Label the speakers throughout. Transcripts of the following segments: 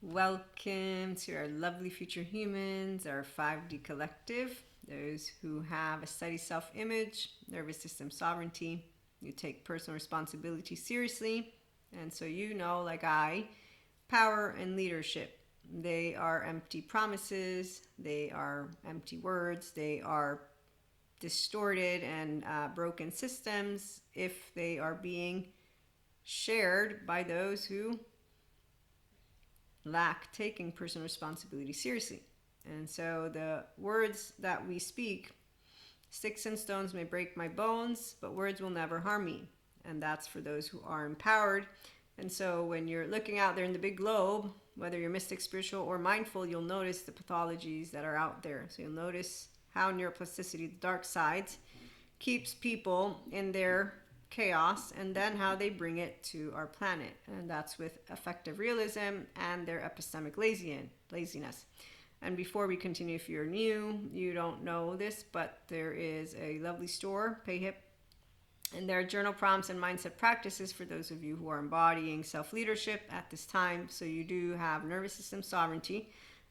Speaker 1: Welcome to our lovely future humans, our 5D collective, those who have a steady self image, nervous system sovereignty. You take personal responsibility seriously, and so you know, like I, power and leadership. They are empty promises, they are empty words, they are distorted and broken systems if they are being shared by those who lack taking personal responsibility seriously. And so the words that we speak, sticks and stones may break my bones, but words will never harm me. And that's for those who are empowered. And so when you're looking out there in the big globe, whether you're mystic, spiritual, or mindful, you'll notice the pathologies that are out there. So you'll notice how neuroplasticity, the dark sides, keeps people in their chaos, and then how they bring it to our planet. And that's with effective realism and their epistemic laziness. And before we continue, if you're new, you don't know this, but there is a lovely store, PayHip, and there are journal prompts and mindset practices for those of you who are embodying self-leadership at this time. So you do have nervous system sovereignty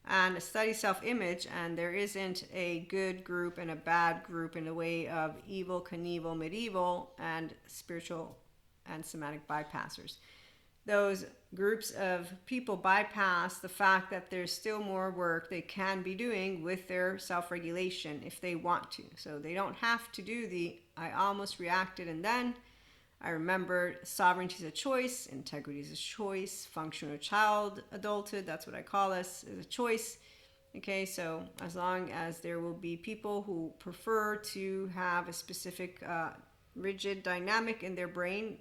Speaker 1: and a steady self-image, and there isn't a good group and a bad group in the way of evil, Knievel, medieval, and spiritual and somatic bypassers. Those groups of people bypass the fact that there's still more work they can be doing with their self-regulation if they want to. So they don't have to do the I almost reacted and then I remembered. Sovereignty is a choice, integrity is a choice, functional child adulthood, that's what I call us, is a choice. Okay, so as long as there will be people who prefer to have a specific rigid dynamic in their brain,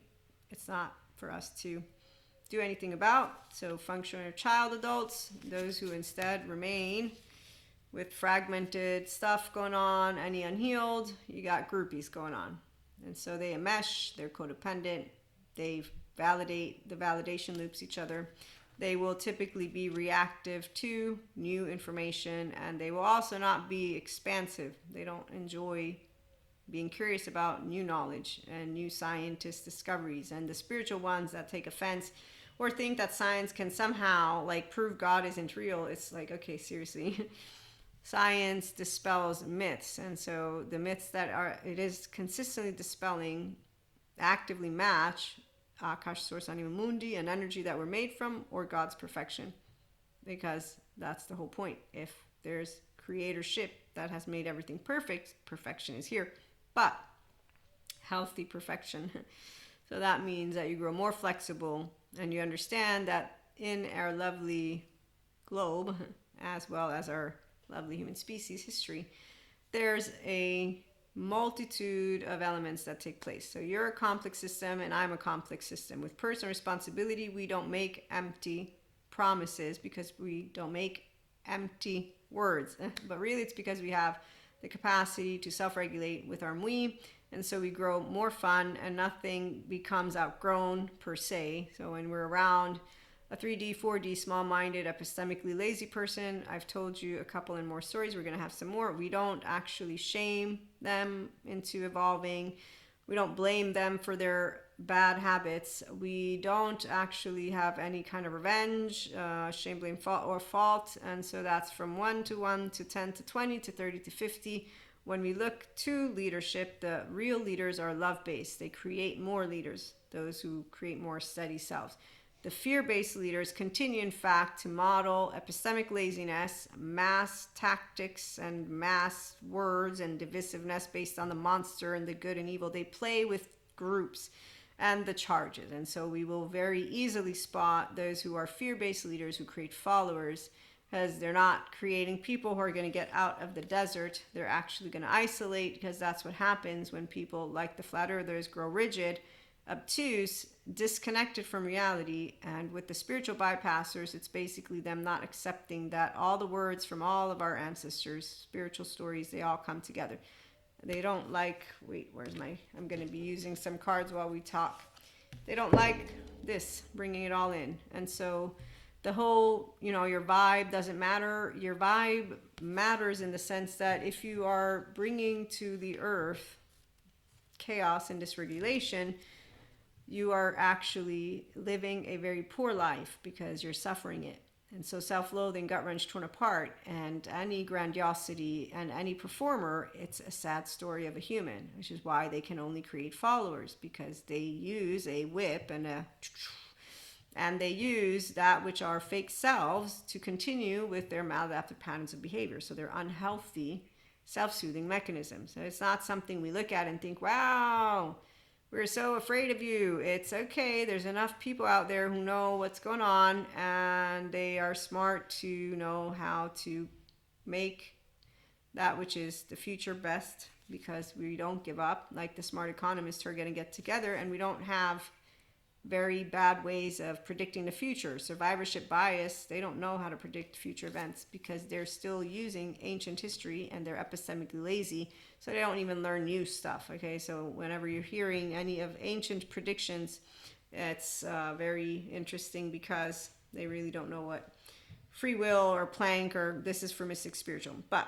Speaker 1: it's not for us to do anything about. So functional child adults, those who instead remain with fragmented stuff going on, any unhealed, you got groupies going on. And so they enmesh, they're codependent, they validate, the validation loops each other. They will typically be reactive to new information, and they will also not be expansive. They don't enjoy being curious about new knowledge and new scientist discoveries. And the spiritual ones that take offense or think that science can somehow like prove God isn't real, it's like, okay, seriously. Science dispels myths, and so the myths that it is consistently dispelling actively match Akash Source Anima Mundi, an energy that we're made from, or God's perfection, because that's the whole point. If there's creatorship that has made everything perfect, perfection is here, but healthy perfection. So that means that you grow more flexible, and you understand that in our lovely globe, as well as our lovely human species history, there's a multitude of elements that take place. So you're a complex system and I'm a complex system. With personal responsibility, we don't make empty promises because we don't make empty words. But really it's because we have the capacity to self-regulate with our mui, and so we grow more fun and nothing becomes outgrown per se. So when we're around a 3D, 4D, small-minded, epistemically lazy person, I've told you a couple and more stories. We're going to have some more. We don't actually shame them into evolving. We don't blame them for their bad habits. We don't actually have any kind of revenge, shame, blame, fault. And so that's from 1 to 1 to 10 to 20 to 30 to 50. When we look to leadership, the real leaders are love-based. They create more leaders, those who create more steady selves. The fear-based leaders continue, in fact, to model epistemic laziness, mass tactics, and mass words and divisiveness based on the monster and the good and evil. They play with groups and the charges. And so we will very easily spot those who are fear-based leaders who create followers, because they're not creating people who are going to get out of the desert. They're actually going to isolate, because that's what happens when people like the flat earthers grow rigid, obtuse, disconnected from reality. And with the spiritual bypassers, it's basically them not accepting that all the words from all of our ancestors, spiritual stories, they all come together. They don't like, I'm going to be using some cards while we talk. They don't like this, bringing it all in. And so the whole, your vibe doesn't matter. Your vibe matters in the sense that if you are bringing to the earth chaos and dysregulation, you are actually living a very poor life because you're suffering it. And so self-loathing, gut wrench, torn apart, and any grandiosity and any performer, it's a sad story of a human, which is why they can only create followers, because they use a whip and they use that which are fake selves to continue with their maladaptive patterns of behavior. So they're unhealthy self-soothing mechanisms. So it's not something we look at and think, wow, we're so afraid of you. It's okay. There's enough people out there who know what's going on, and they are smart to know how to make that which is the future best, because we don't give up. Like the smart economists are going to get together, and we don't have very bad ways of predicting the future. Survivorship bias, they don't know how to predict future events because they're still using ancient history, and they're epistemically lazy, so they don't even learn new stuff. Okay, so whenever you're hearing any of ancient predictions, it's very interesting because they really don't know what free will or Planck or this is for mystic spiritual. But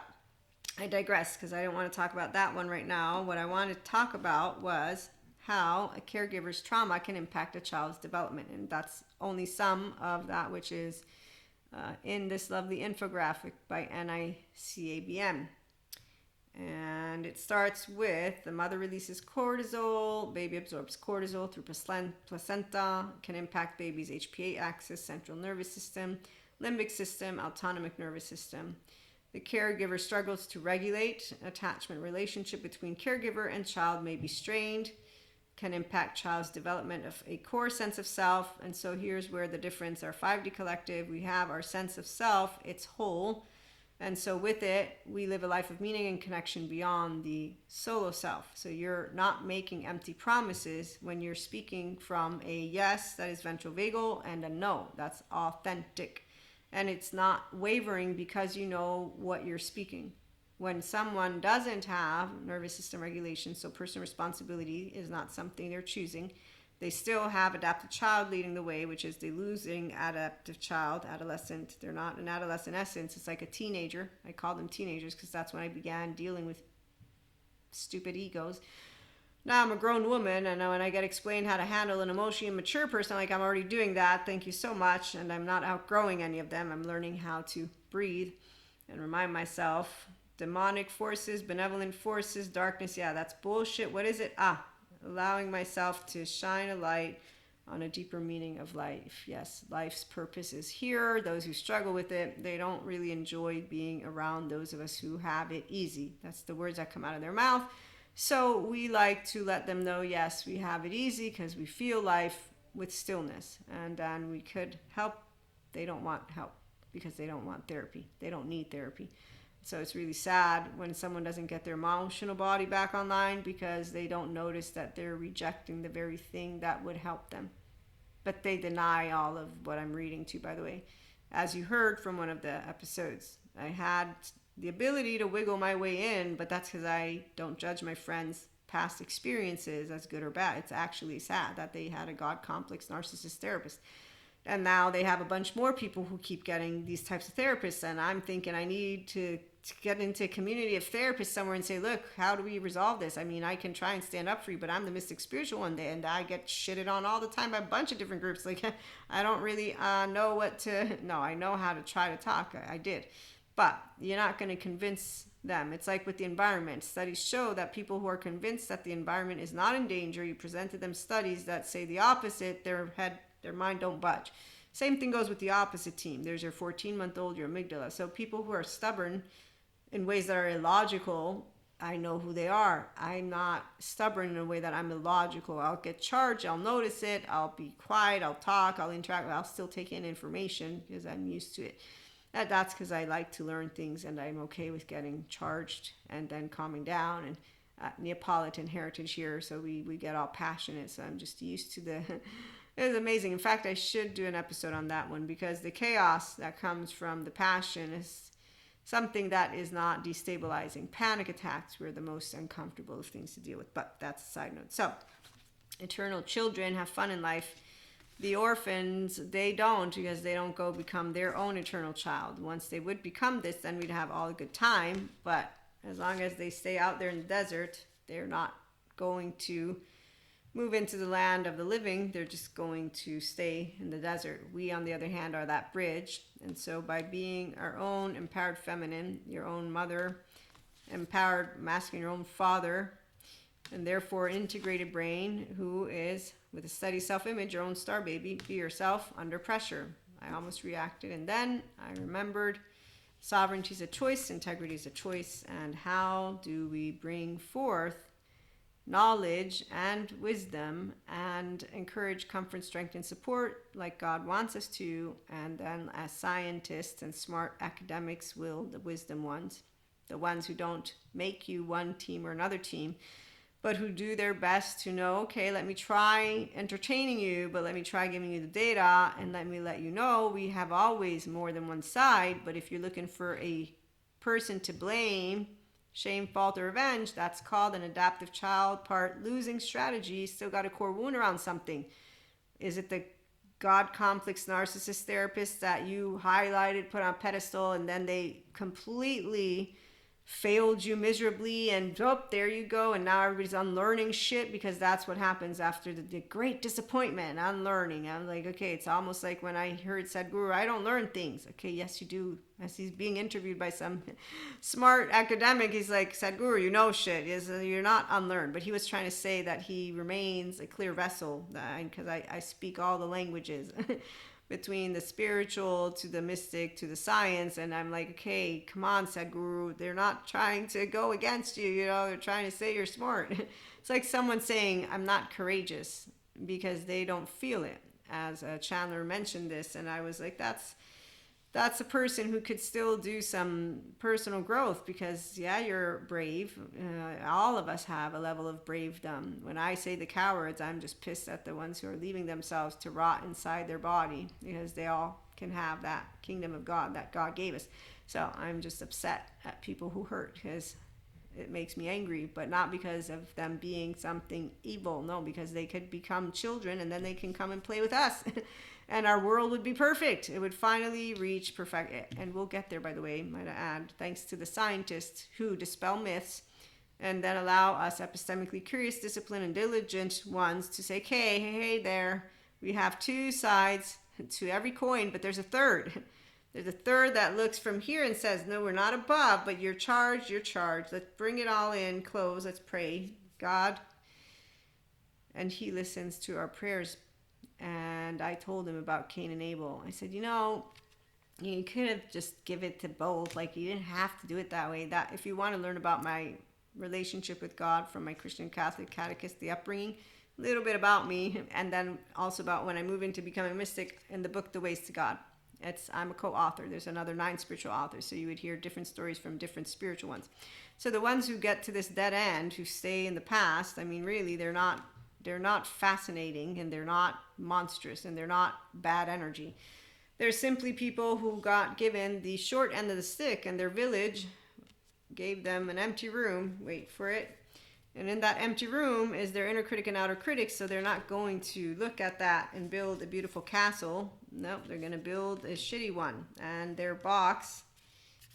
Speaker 1: I digress because I don't want to talk about that one right now. What I wanted to talk about was how a caregiver's trauma can impact a child's development. And that's only some of that which is in this lovely infographic by NICABM. And it starts with the mother releases cortisol, baby absorbs cortisol through placenta, can impact baby's HPA axis, central nervous system, limbic system, autonomic nervous system. The caregiver struggles to regulate. Attachment relationship between caregiver and child may be strained, can impact child's development of a core sense of self. And so here's where the difference, our 5D collective, we have our sense of self, it's whole. And so with it, we live a life of meaning and connection beyond the solo self. So you're not making empty promises when you're speaking from a yes, that is ventral vagal, and a no, that's authentic. And it's not wavering because you know what you're speaking. When someone doesn't have nervous system regulation, so personal responsibility is not something they're choosing, they still have adaptive child leading the way, which is the losing adaptive child, adolescent. They're not an adolescent essence. It's like a teenager. I call them teenagers because that's when I began dealing with stupid egos. Now I'm a grown woman, and when I get explained how to handle an emotionally mature person, like I'm already doing that, thank you so much, and I'm not outgrowing any of them. I'm learning how to breathe and remind myself. Demonic forces, benevolent forces, darkness, yeah, that's bullshit. What is it? Allowing myself to shine a light on a deeper meaning of life. Yes, life's purpose is here. Those who struggle with it, they don't really enjoy being around those of us who have it easy. That's the words that come out of their mouth. So we like to let them know, yes, we have it easy because we feel life with stillness. And then we could help. They don't want help because they don't want therapy. They don't need therapy. So it's really sad when someone doesn't get their emotional body back online because they don't notice that they're rejecting the very thing that would help them. But they deny all of what I'm reading to, by the way. As you heard from one of the episodes, I had the ability to wiggle my way in, but that's because I don't judge my friends' past experiences as good or bad. It's actually sad that they had a God complex narcissist therapist. And now they have a bunch more people who keep getting these types of therapists. And I'm thinking I need to get into a community of therapists somewhere and say, look, how do we resolve this? I mean, I can try and stand up for you, but I'm the mystic spiritual one day, and I get shitted on all the time by a bunch of different groups. Like, I don't really know what to, no, I know how to try to talk. I did. But you're not going to convince them. It's like with the environment. Studies show that people who are convinced that the environment is not in danger, you presented them studies that say the opposite, their mind don't budge. Same thing goes with the opposite team. There's your 14-month-old, your amygdala. So people who are stubborn in ways that are illogical, I know who they are. I'm not stubborn in a way that I'm illogical. I'll get charged, I'll notice it, I'll be quiet, I'll talk, I'll interact, I'll still take in information because I'm used to it. That's because I like to learn things, and I'm okay with getting charged and then calming down. And Neapolitan heritage here, so we get all passionate, so I'm just used to the... It was amazing. In fact, I should do an episode on that one because the chaos that comes from the passion is something that is not destabilizing. Panic attacks were the most uncomfortable of things to deal with, but that's a side note. So, eternal children have fun in life. The orphans, they don't, because they don't go become their own eternal child. Once they would become this, then we'd have all a good time, but as long as they stay out there in the desert, they're not going to move into the land of the living, they're just going to stay in the desert. We, on the other hand, are that bridge. And so by being our own empowered feminine, your own mother, empowered masculine, your own father, and therefore integrated brain who is, with a steady self-image, your own star baby, be yourself under pressure. I almost reacted, and then I remembered sovereignty is a choice, integrity is a choice, and how do we bring forth knowledge and wisdom and encourage comfort, strength, and support like God wants us to, and then as scientists and smart academics will, the wisdom ones, the ones who don't make you one team or another team, but who do their best to know, okay, let me try entertaining you, but let me try giving you the data, and let me let you know we have always more than one side. But if you're looking for a person to blame, shame, fault, or revenge, that's called an adaptive child part losing strategy. Still got a core wound around something. Is it the God complex narcissist therapist that you highlighted, put on a pedestal, and then they completely failed you miserably, and there you go, and now everybody's unlearning shit, because that's what happens after the great disappointment, unlearning. I'm like, okay, it's almost like when I heard Sadhguru, I don't learn things. Okay, yes you do. As he's being interviewed by some smart academic, he's like, Sadhguru, you know shit, you're not unlearned. But he was trying to say that he remains a clear vessel, because I speak all the languages between the spiritual to the mystic to the science. And I'm like, okay, come on, Sadhguru, they're not trying to go against you, they're trying to say you're smart. It's like someone saying I'm not courageous because they don't feel it. As Chandler mentioned this, and I was like, that's a person who could still do some personal growth, because yeah, you're brave. All of us have a level of bravedom. When I say the cowards, I'm just pissed at the ones who are leaving themselves to rot inside their body, because they all can have that kingdom of God that God gave us. So I'm just upset at people who hurt, because it makes me angry, but not because of them being something evil. No, because they could become children, and then they can come and play with us. And our world would be perfect. It would finally reach perfect. And we'll get there, by the way, might I add, thanks to the scientists who dispel myths and then allow us epistemically curious, disciplined, and diligent ones to say, hey there, we have two sides to every coin, but there's a third. There's a third that looks from here and says, no, we're not above, but you're charged. Let's bring it all in, close, let's pray. God, and he listens to our prayers. And I told him about Cain and Abel. I said, you could have just give it to both. Like, you didn't have to do it that way. That if you want to learn about my relationship with God from my Christian Catholic catechist, the upbringing, a little bit about me, and then also about when I move into becoming a mystic in the book, The Ways to God. I'm a co-author. There's another 9 spiritual authors. So you would hear different stories from different spiritual ones. So the ones who get to this dead end, who stay in the past, I mean, really, they're not fascinating, and they're not monstrous, and they're not bad energy. They're simply people who got given the short end of the stick, and their village gave them an empty room. Wait for it. And in that empty room is their inner critic and outer critic, so they're not going to look at that and build a beautiful castle. Nope, they're going to build a shitty one. And their box,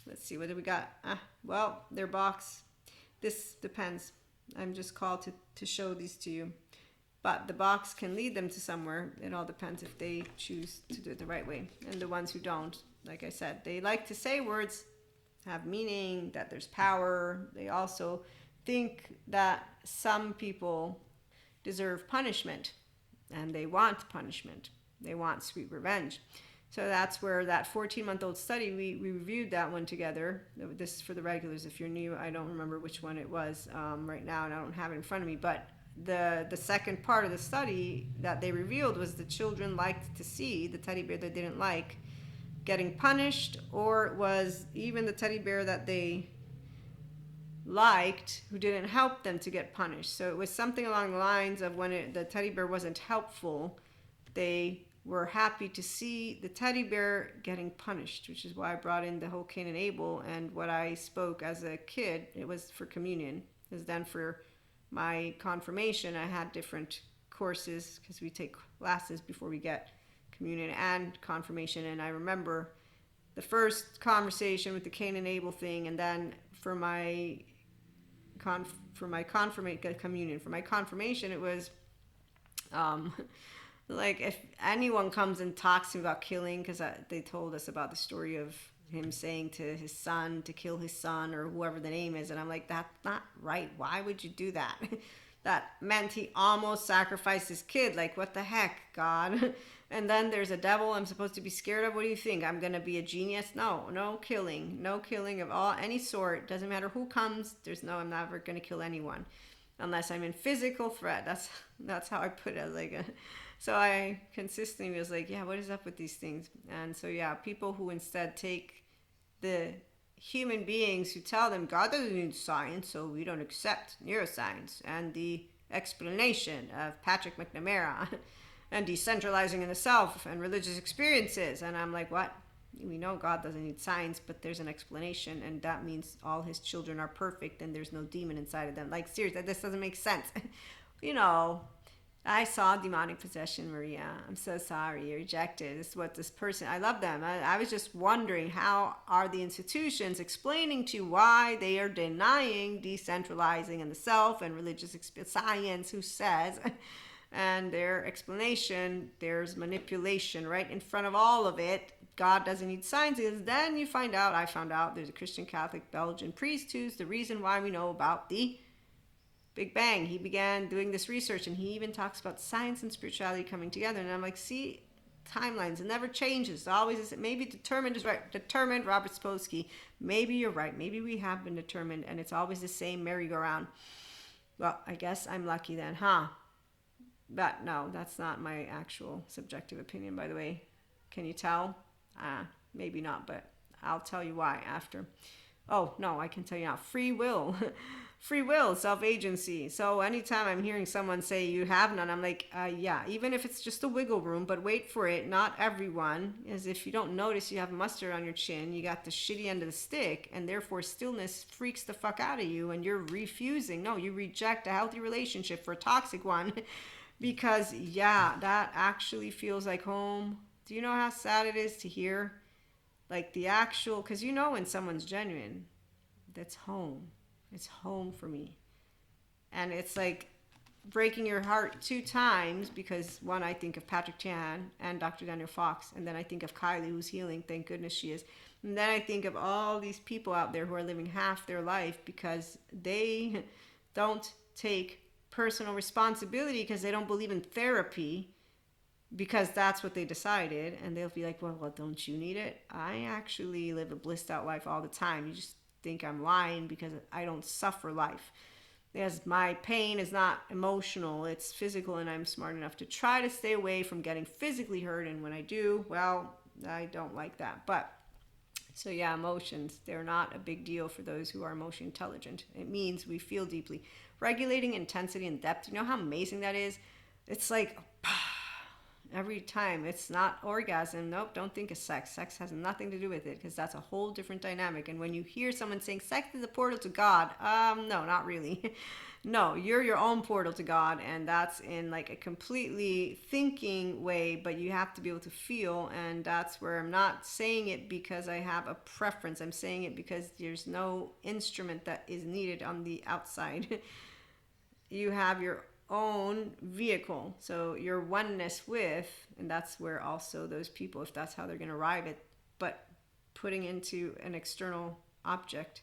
Speaker 1: let's see, what do we got? Their box, this depends. I'm just called to show these to you. But the box can lead them to somewhere. It all depends if they choose to do it the right way. And the ones who don't, like I said, they like to say words have meaning, that there's power. They also think that some people deserve punishment, and they want punishment. They want sweet revenge. So that's where that 14-month-old study, we reviewed that one together. This is for the regulars. If you're new, I don't remember which one it was right now, and I don't have it in front of me. But the second part of the study that they revealed was the children liked to see the teddy bear they didn't like getting punished, or it was even the teddy bear that they liked who didn't help them to get punished. So it was something along the lines of when the teddy bear wasn't helpful, they were happy to see the teddy bear getting punished, which is why I brought in the whole Cain and Abel. And what I spoke as a kid, it was for communion, because then for my confirmation, I had different courses, because we take classes before we get communion and confirmation. And I remember the first conversation with the Cain and Abel thing, and then for my communion, for my confirmation, it was Um, like if anyone comes and talks to me about killing, because they told us about the story of him saying to his son to kill his son or whoever the name is, and I'm like, that's not right. Why would you do that? That meant he almost sacrificed his kid. Like, what the heck, God? And then there's a devil I'm supposed to be scared of. What do you think? I'm gonna be a genius? No, no killing of any sort. Doesn't matter who comes. I'm never gonna kill anyone unless I'm in physical threat. That's how I put it. So I consistently was like, yeah, what is up with these things? And so yeah, people who instead take the human beings who tell them God doesn't need science, so we don't accept neuroscience and the explanation of Patrick McNamara and decentralizing in the self and religious experiences. And I'm like, what? We know God doesn't need science, but there's an explanation, and that means all his children are perfect and there's no demon inside of them. Like, seriously, this doesn't make sense. I saw demonic possession, Maria. I'm so sorry. You're rejected. This is what this person, I love them. I was just wondering, how are the institutions explaining to you why they are denying decentralizing in the self and religious science, who says, and their explanation, there's manipulation right in front of all of it. God doesn't need science. Because then I found out there's a Christian Catholic Belgian priest who's the reason why we know about the Big Bang. He began doing this research, and he even talks about science and spirituality coming together. And I'm like, see, timelines, it never changes. It always is. Maybe determined is right. Determined, Robert Spolsky. Maybe you're right. Maybe we have been determined, and it's always the same merry-go-round. Well, I guess I'm lucky then, huh? But no, that's not my actual subjective opinion, by the way. Can you tell? Maybe not, but I'll tell you why after. Oh, no, I can tell you now. Free will. Free will, self-agency. So anytime I'm hearing someone say you have none, I'm like, yeah, even if it's just a wiggle room, but wait for it. Not everyone. As if you don't notice you have mustard on your chin, you got the shitty end of the stick, and therefore stillness freaks the fuck out of you, and you're refusing. No, you reject a healthy relationship for a toxic one because, yeah, that actually feels like home. Do you know how sad it is to hear? Like the actual, because when someone's genuine, that's home. It's home for me. And it's like breaking your heart 2 times because, one, I think of Patrick Chan and Dr. Daniel Fox, and then I think of Kylie, who's healing. Thank goodness she is. And then I think of all these people out there who are living half their life because they don't take personal responsibility because they don't believe in therapy, because that's what they decided, and they'll be like, well, don't you need it? I actually live a blissed out life all the time. You just think I'm lying because I don't suffer life. Because my pain is not emotional, it's physical, and I'm smart enough to try to stay away from getting physically hurt, and when I do, well, I don't like that. But so yeah, emotions, they're not a big deal for those who are emotionally intelligent. It means we feel deeply. Regulating intensity and depth, you know how amazing that is? It's like every time. It's not orgasm. Nope, don't think of sex. Sex has nothing to do with it because that's a whole different dynamic. And when you hear someone saying sex is a portal to God, no, not really. No, you're your own portal to God, and that's in like a completely thinking way, but you have to be able to feel, and that's where I'm not saying it because I have a preference. I'm saying it because there's no instrument that is needed on the outside. You have your own vehicle, so your oneness with, and that's where also those people, if that's how they're going to arrive at, but putting into an external object,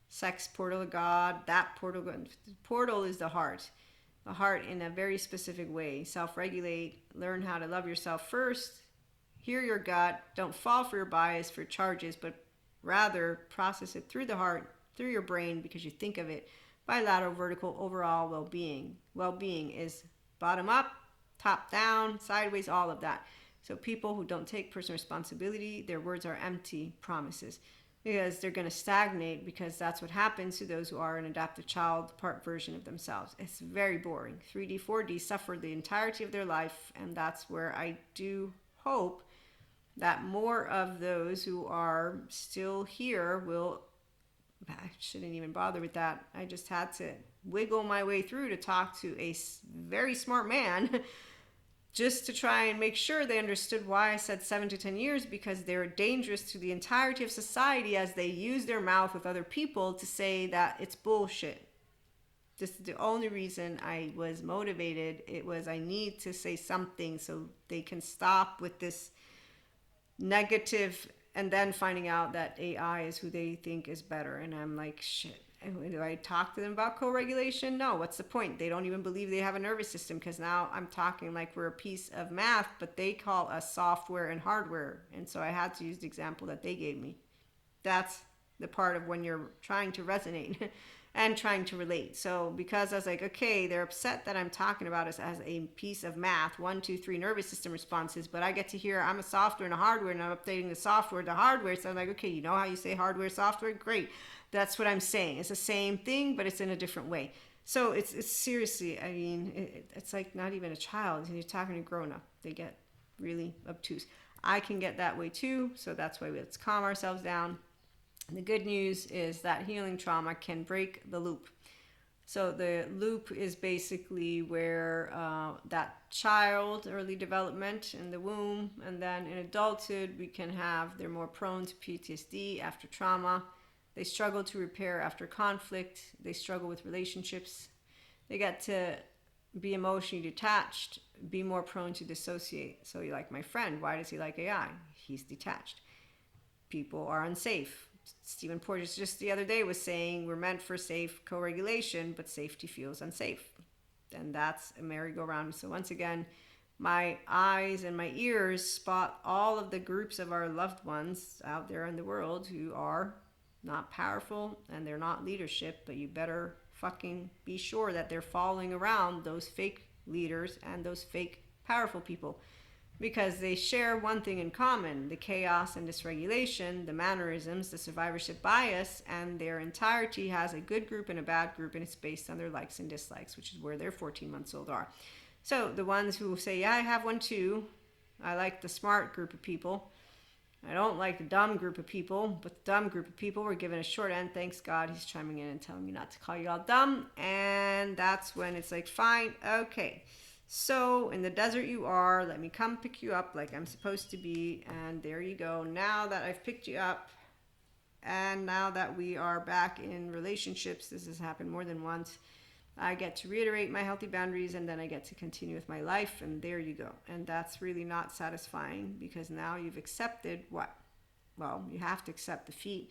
Speaker 1: sex, portal of God, that portal is the heart in a very specific way. Self-regulate, learn how to love yourself first, hear your gut, don't fall for your bias for charges, but rather process it through the heart, through your brain, because you think of it bilateral, vertical, overall well-being. Well-being is bottom up, top down, sideways, all of that. So people who don't take personal responsibility, their words are empty promises because they're going to stagnate, because that's what happens to those who are an adaptive child part version of themselves. It's very boring. 3D, 4D suffer the entirety of their life, and that's where I do hope that more of those who are still here will, I shouldn't even bother with that. I just had to wiggle my way through to talk to a very smart man just to try and make sure they understood why I said 7 to 10 years, because they're dangerous to the entirety of society as they use their mouth with other people to say that it's bullshit. This is the only reason I was motivated. It was I need to say something so they can stop with this negative, and then finding out that AI is who they think is better. And I'm like, shit. Do I talk to them about co-regulation? No. What's the point? They don't even believe they have a nervous system, because now I'm talking like we're a piece of math, but they call us software and hardware. And so I had to use the example that they gave me. That's the part of when you're trying to resonate and trying to relate. So because I was like, okay, they're upset that I'm talking about us as a piece of math, 1, 2, 3 nervous system responses, but I get to hear I'm a software and a hardware, and I'm updating the software to hardware. So I'm like, okay, you know how you say hardware, software? Great. That's what I'm saying. It's the same thing, but it's in a different way. So it's seriously, I mean, it's like not even a child. You're talking to a grown-up. They get really obtuse. I can get that way too, so that's why let's calm ourselves down. And the good news is that healing trauma can break the loop. So the loop is basically where that child, early development in the womb, and then in adulthood, they're more prone to PTSD after trauma. They struggle to repair after conflict. They struggle with relationships. They get to be emotionally detached, be more prone to dissociate. So you like my friend, why does he like AI? He's detached. People are unsafe. Stephen Porges just the other day was saying we're meant for safe co-regulation, but safety feels unsafe. And that's a merry-go-round. So once again, my eyes and my ears spot all of the groups of our loved ones out there in the world who are not powerful and they're not leadership, but you better fucking be sure that they're following around those fake leaders and those fake powerful people, because they share one thing in common: the chaos and dysregulation, the mannerisms, the survivorship bias, and their entirety has a good group and a bad group, and it's based on their likes and dislikes, which is where their 14 months old are. So the ones who say, yeah, I have one too. I like the smart group of people. I don't like the dumb group of people, but the dumb group of people were given a short end. Thanks God, he's chiming in and telling me not to call you all dumb. And that's when it's like, fine, okay. So in the desert you are, let me come pick you up like I'm supposed to be. And there you go. Now that I've picked you up, and now that we are back in relationships, this has happened more than once, I get to reiterate my healthy boundaries, and then I get to continue with my life, and there you go. And that's really not satisfying, because now you've accepted what? Well, you have to accept defeat.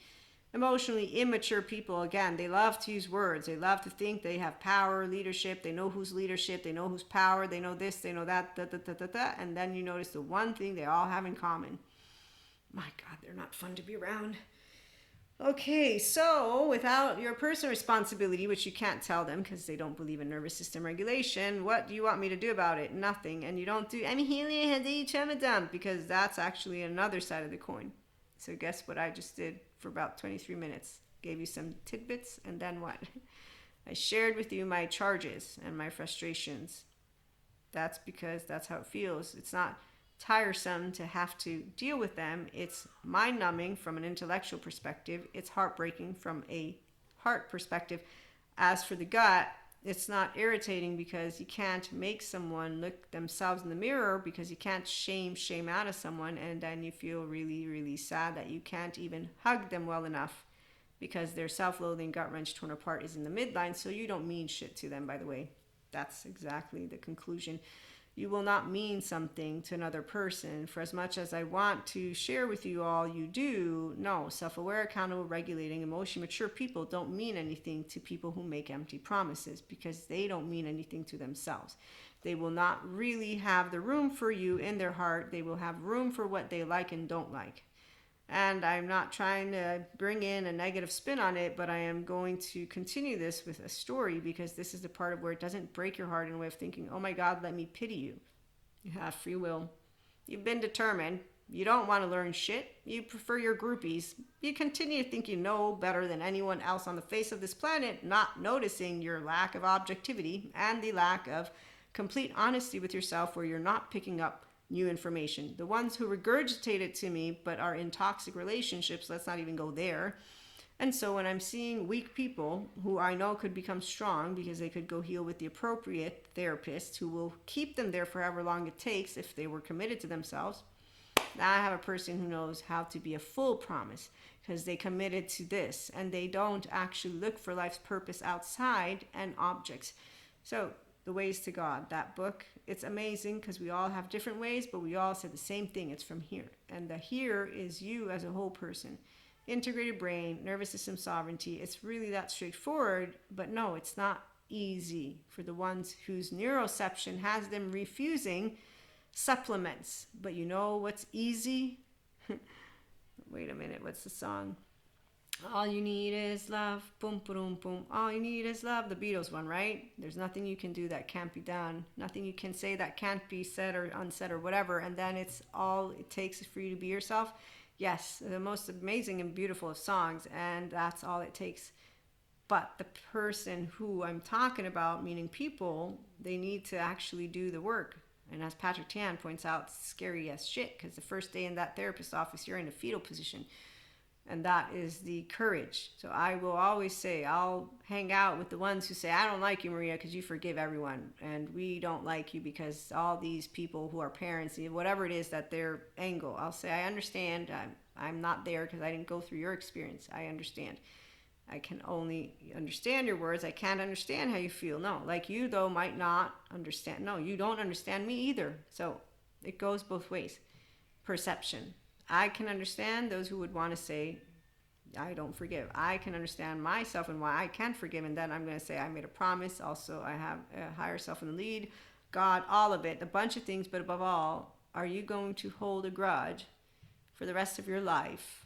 Speaker 1: Emotionally immature people, again, they love to use words. They love to think they have power, leadership. They know who's leadership. They know who's power. They know this. They know that. And then you notice the one thing they all have in common. My God, they're not fun to be around. Okay, so without your personal responsibility, which you can't tell them because they don't believe in nervous system regulation, what do you want me to do about it? Nothing. And you don't do, I'm healing a trauma dump, because that's actually another side of the coin. So guess what I just did for about 23 minutes? Gave you some tidbits, and then what? I shared with you my charges and my frustrations. That's because that's how it feels. It's not tiresome to have to deal with them. It's mind-numbing from an intellectual perspective. It's heartbreaking from a heart perspective. As for the gut, it's not irritating because you can't make someone look themselves in the mirror, because you can't shame out of someone, and then you feel really, really sad that you can't even hug them well enough because their self-loathing, gut-wrench, torn apart is in the midline. So you don't mean shit to them, by the way. That's exactly the conclusion. You will not mean something to another person. For as much as I want to share with you all, you do. No, self-aware, accountable, regulating, emotionally mature people don't mean anything to people who make empty promises, because they don't mean anything to themselves. They will not really have the room for you in their heart. They will have room for what they like and don't like. And I'm not trying to bring in a negative spin on it, but I am going to continue this with a story, because this is the part of where it doesn't break your heart in a way of thinking, oh my God, let me pity you. You have free will. You've been determined. You don't want to learn shit. You prefer your groupies. You continue to think you know better than anyone else on the face of this planet, not noticing your lack of objectivity and the lack of complete honesty with yourself, where you're not picking up new information. The ones who regurgitate it to me but are in toxic relationships, let's not even go there. And so when I'm seeing weak people who I know could become strong because they could go heal with the appropriate therapist who will keep them there for however long it takes if they were committed to themselves, Now I have a person who knows how to be a full promise because they committed to this and they don't actually look for life's purpose outside and objects. So The Ways to God, that book, it's amazing because we all have different ways, but we all said the same thing. It's from here. And the here is you as a whole person. Integrated brain, nervous system sovereignty. It's really that straightforward, but no, it's not easy for the ones whose neuroception has them refusing supplements. But you know what's easy? Wait a minute, what's the song? All you need is love, boom, boom, boom. All you need is love, the Beatles one, right? There's nothing you can do that can't be done. Nothing you can say that can't be said or unsaid or whatever. And then it's all it takes for you to be yourself. Yes, the most amazing and beautiful of songs, and that's all it takes. But the person who I'm talking about, meaning people, they need to actually do the work. And as Patrick Tan points out, it's scary as shit, because the first day in that therapist's office, you're in a fetal position. And that is the courage. So I will always say, I'll hang out with the ones who say, I don't like you, Maria, because you forgive everyone. And we don't like you because all these people who are parents, whatever it is that their angle, I'll say, I understand. I'm not there because I didn't go through your experience. I understand. I can only understand your words. I can't understand how you feel. No, like you, though, might not understand. No, you don't understand me either. So it goes both ways. Perception. I can understand those who would want to say, I don't forgive. I can understand myself and why I can't forgive. And then I'm going to say, I made a promise. Also, I have a higher self in the lead. God, all of it, a bunch of things. But above all, are you going to hold a grudge for the rest of your life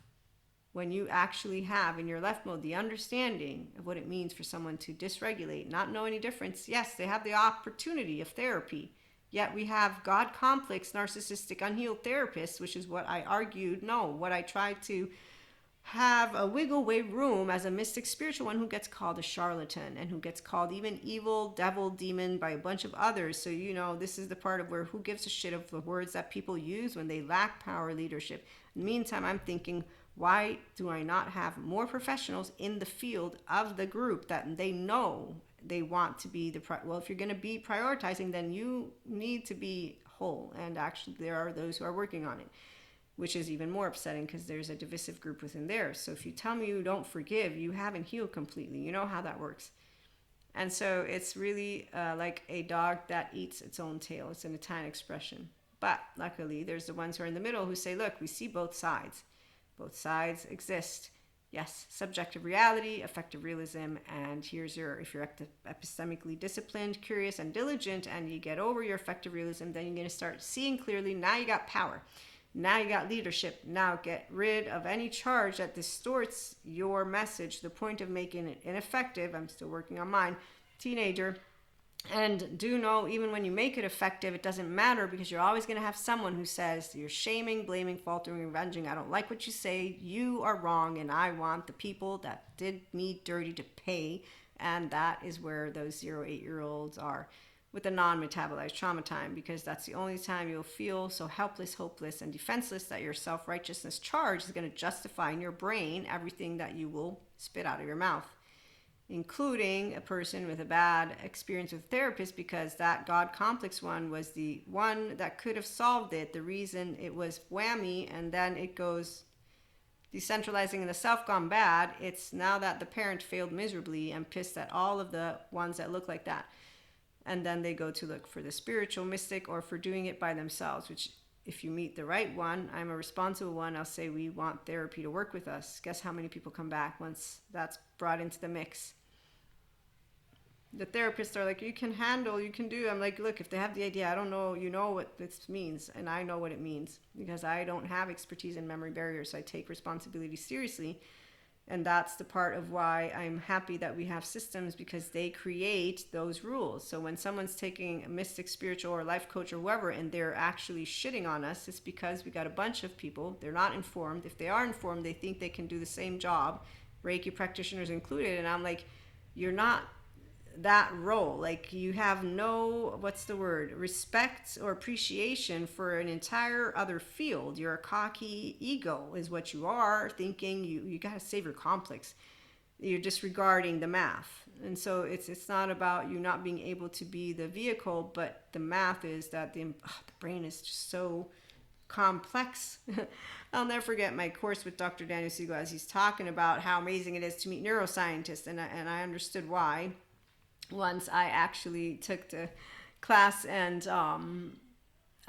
Speaker 1: when you actually have in your left mode the understanding of what it means for someone to dysregulate, not know any difference? Yes, they have the opportunity of therapy. Yet we have God complex, narcissistic, unhealed therapists, which is what I argued. No, what I tried to have a wiggle way room as a mystic spiritual one who gets called a charlatan and who gets called even evil, devil, demon by a bunch of others. So, this is the part of where who gives a shit of the words that people use when they lack power leadership. In the meantime, I'm thinking, why do I not have more professionals in the field of the group that they know they want to be well, if you're going to be prioritizing, then you need to be whole. And actually, there are those who are working on it, which is even more upsetting because there's a divisive group within there. So if you tell me you don't forgive, you haven't healed completely. You know how that works. And so it's really like a dog that eats its own tail. It's an Italian expression. But luckily, there's the ones who are in the middle who say, look, we see both sides. Both sides exist. Yes, subjective reality, effective realism, and if you're epistemically disciplined, curious, and diligent, and you get over your effective realism, then you're going to start seeing clearly. Now you got power. Now you got leadership. Now get rid of any charge that distorts your message, the point of making it ineffective. I'm still working on mine. Teenager. And do know, even when you make it effective, it doesn't matter because you're always going to have someone who says you're shaming, blaming, faltering, avenging. I don't like what you say. You are wrong, and I want the people that did me dirty to pay. And that is where those 0-8-year-olds are with the non-metabolized trauma time, because that's the only time you'll feel so helpless, hopeless, and defenseless that your self-righteousness charge is going to justify in your brain everything that you will spit out of your mouth, including a person with a bad experience with a therapist, because that God complex one was the one that could have solved it. The reason it was whammy, and then it goes decentralizing in the self gone bad. It's now that the parent failed miserably and pissed at all of the ones that look like that. And then they go to look for the spiritual mystic or for doing it by themselves, which if you meet the right one, I'm a responsible one, I'll say we want therapy to work with us. Guess how many people come back once that's brought into the mix? The therapists are like, you can handle, you can do. I'm like, look, if they have the idea, I don't know, you know what this means. And I know what it means because I don't have expertise in memory barriers. So I take responsibility seriously. And that's the part of why I'm happy that we have systems, because they create those rules. So when someone's taking a mystic, spiritual, or life coach or whoever, and they're actually shitting on us, it's because we got a bunch of people, they're not informed. If they are informed, they think they can do the same job, Reiki practitioners included. And I'm like, you're not that role. Like, you have no, respect or appreciation for an entire other field. You're a cocky ego is what you are, thinking you got to save your complex. You're disregarding the math. And so it's not about you not being able to be the vehicle, but the math is that the brain is just so complex. I'll never forget my course with Dr. Daniel Siegel as he's talking about how amazing it is to meet neuroscientists, and I understood why once I actually took the class, and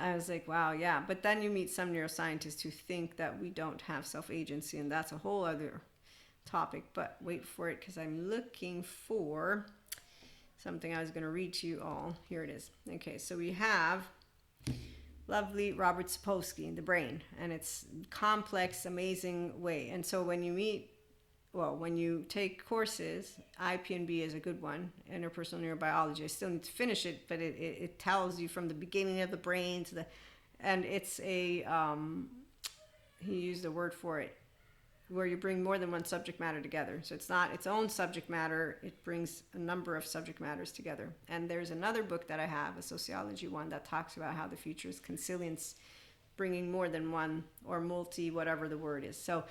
Speaker 1: I was like, wow, yeah. But then you meet some neuroscientists who think that we don't have self-agency, and that's a whole other topic. But wait for it, because I'm looking for something I was going to read to you all. Here it is. Okay, so we have lovely Robert Sapolsky, The Brain, and it's complex, amazing way. And so when you take courses, IPNB is a good one, interpersonal neurobiology. I still need to finish it, but it tells you from the beginning of the brain to and it's he used a word for it, where you bring more than one subject matter together. So it's not its own subject matter, it brings a number of subject matters together. And there's another book that I have, a sociology one, that talks about how the future is consilience, bringing more than one or multi, whatever the word is. So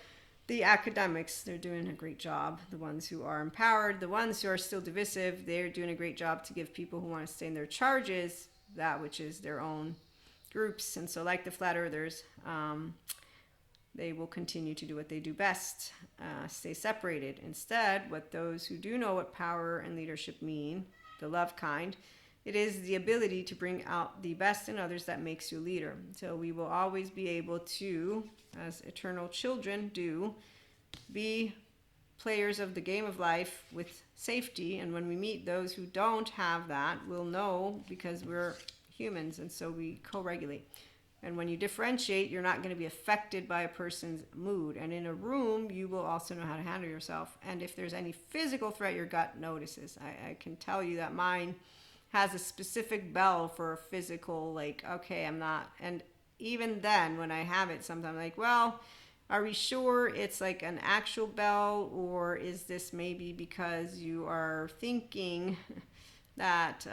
Speaker 1: the academics, they're doing a great job. The ones who are empowered, the ones who are still divisive, they're doing a great job to give people who want to stay in their charges that which is their own groups. And so like the flat earthers, they will continue to do what they do best, stay separated. Instead, what those who do know what power and leadership mean, the love kind, it is the ability to bring out the best in others that makes you a leader. So we will always be able to, as eternal children do, be players of the game of life with safety. And when we meet those who don't have that, we'll know, because we're humans, and so we co-regulate. And when you differentiate, you're not going to be affected by a person's mood. And in a room, you will also know how to handle yourself. And if there's any physical threat, your gut notices. I can tell you that mine has a specific bell for a physical, like, okay, I'm not. And even then, when I have it, sometimes I'm like, well, are we sure it's like an actual bell, or is this maybe because you are thinking that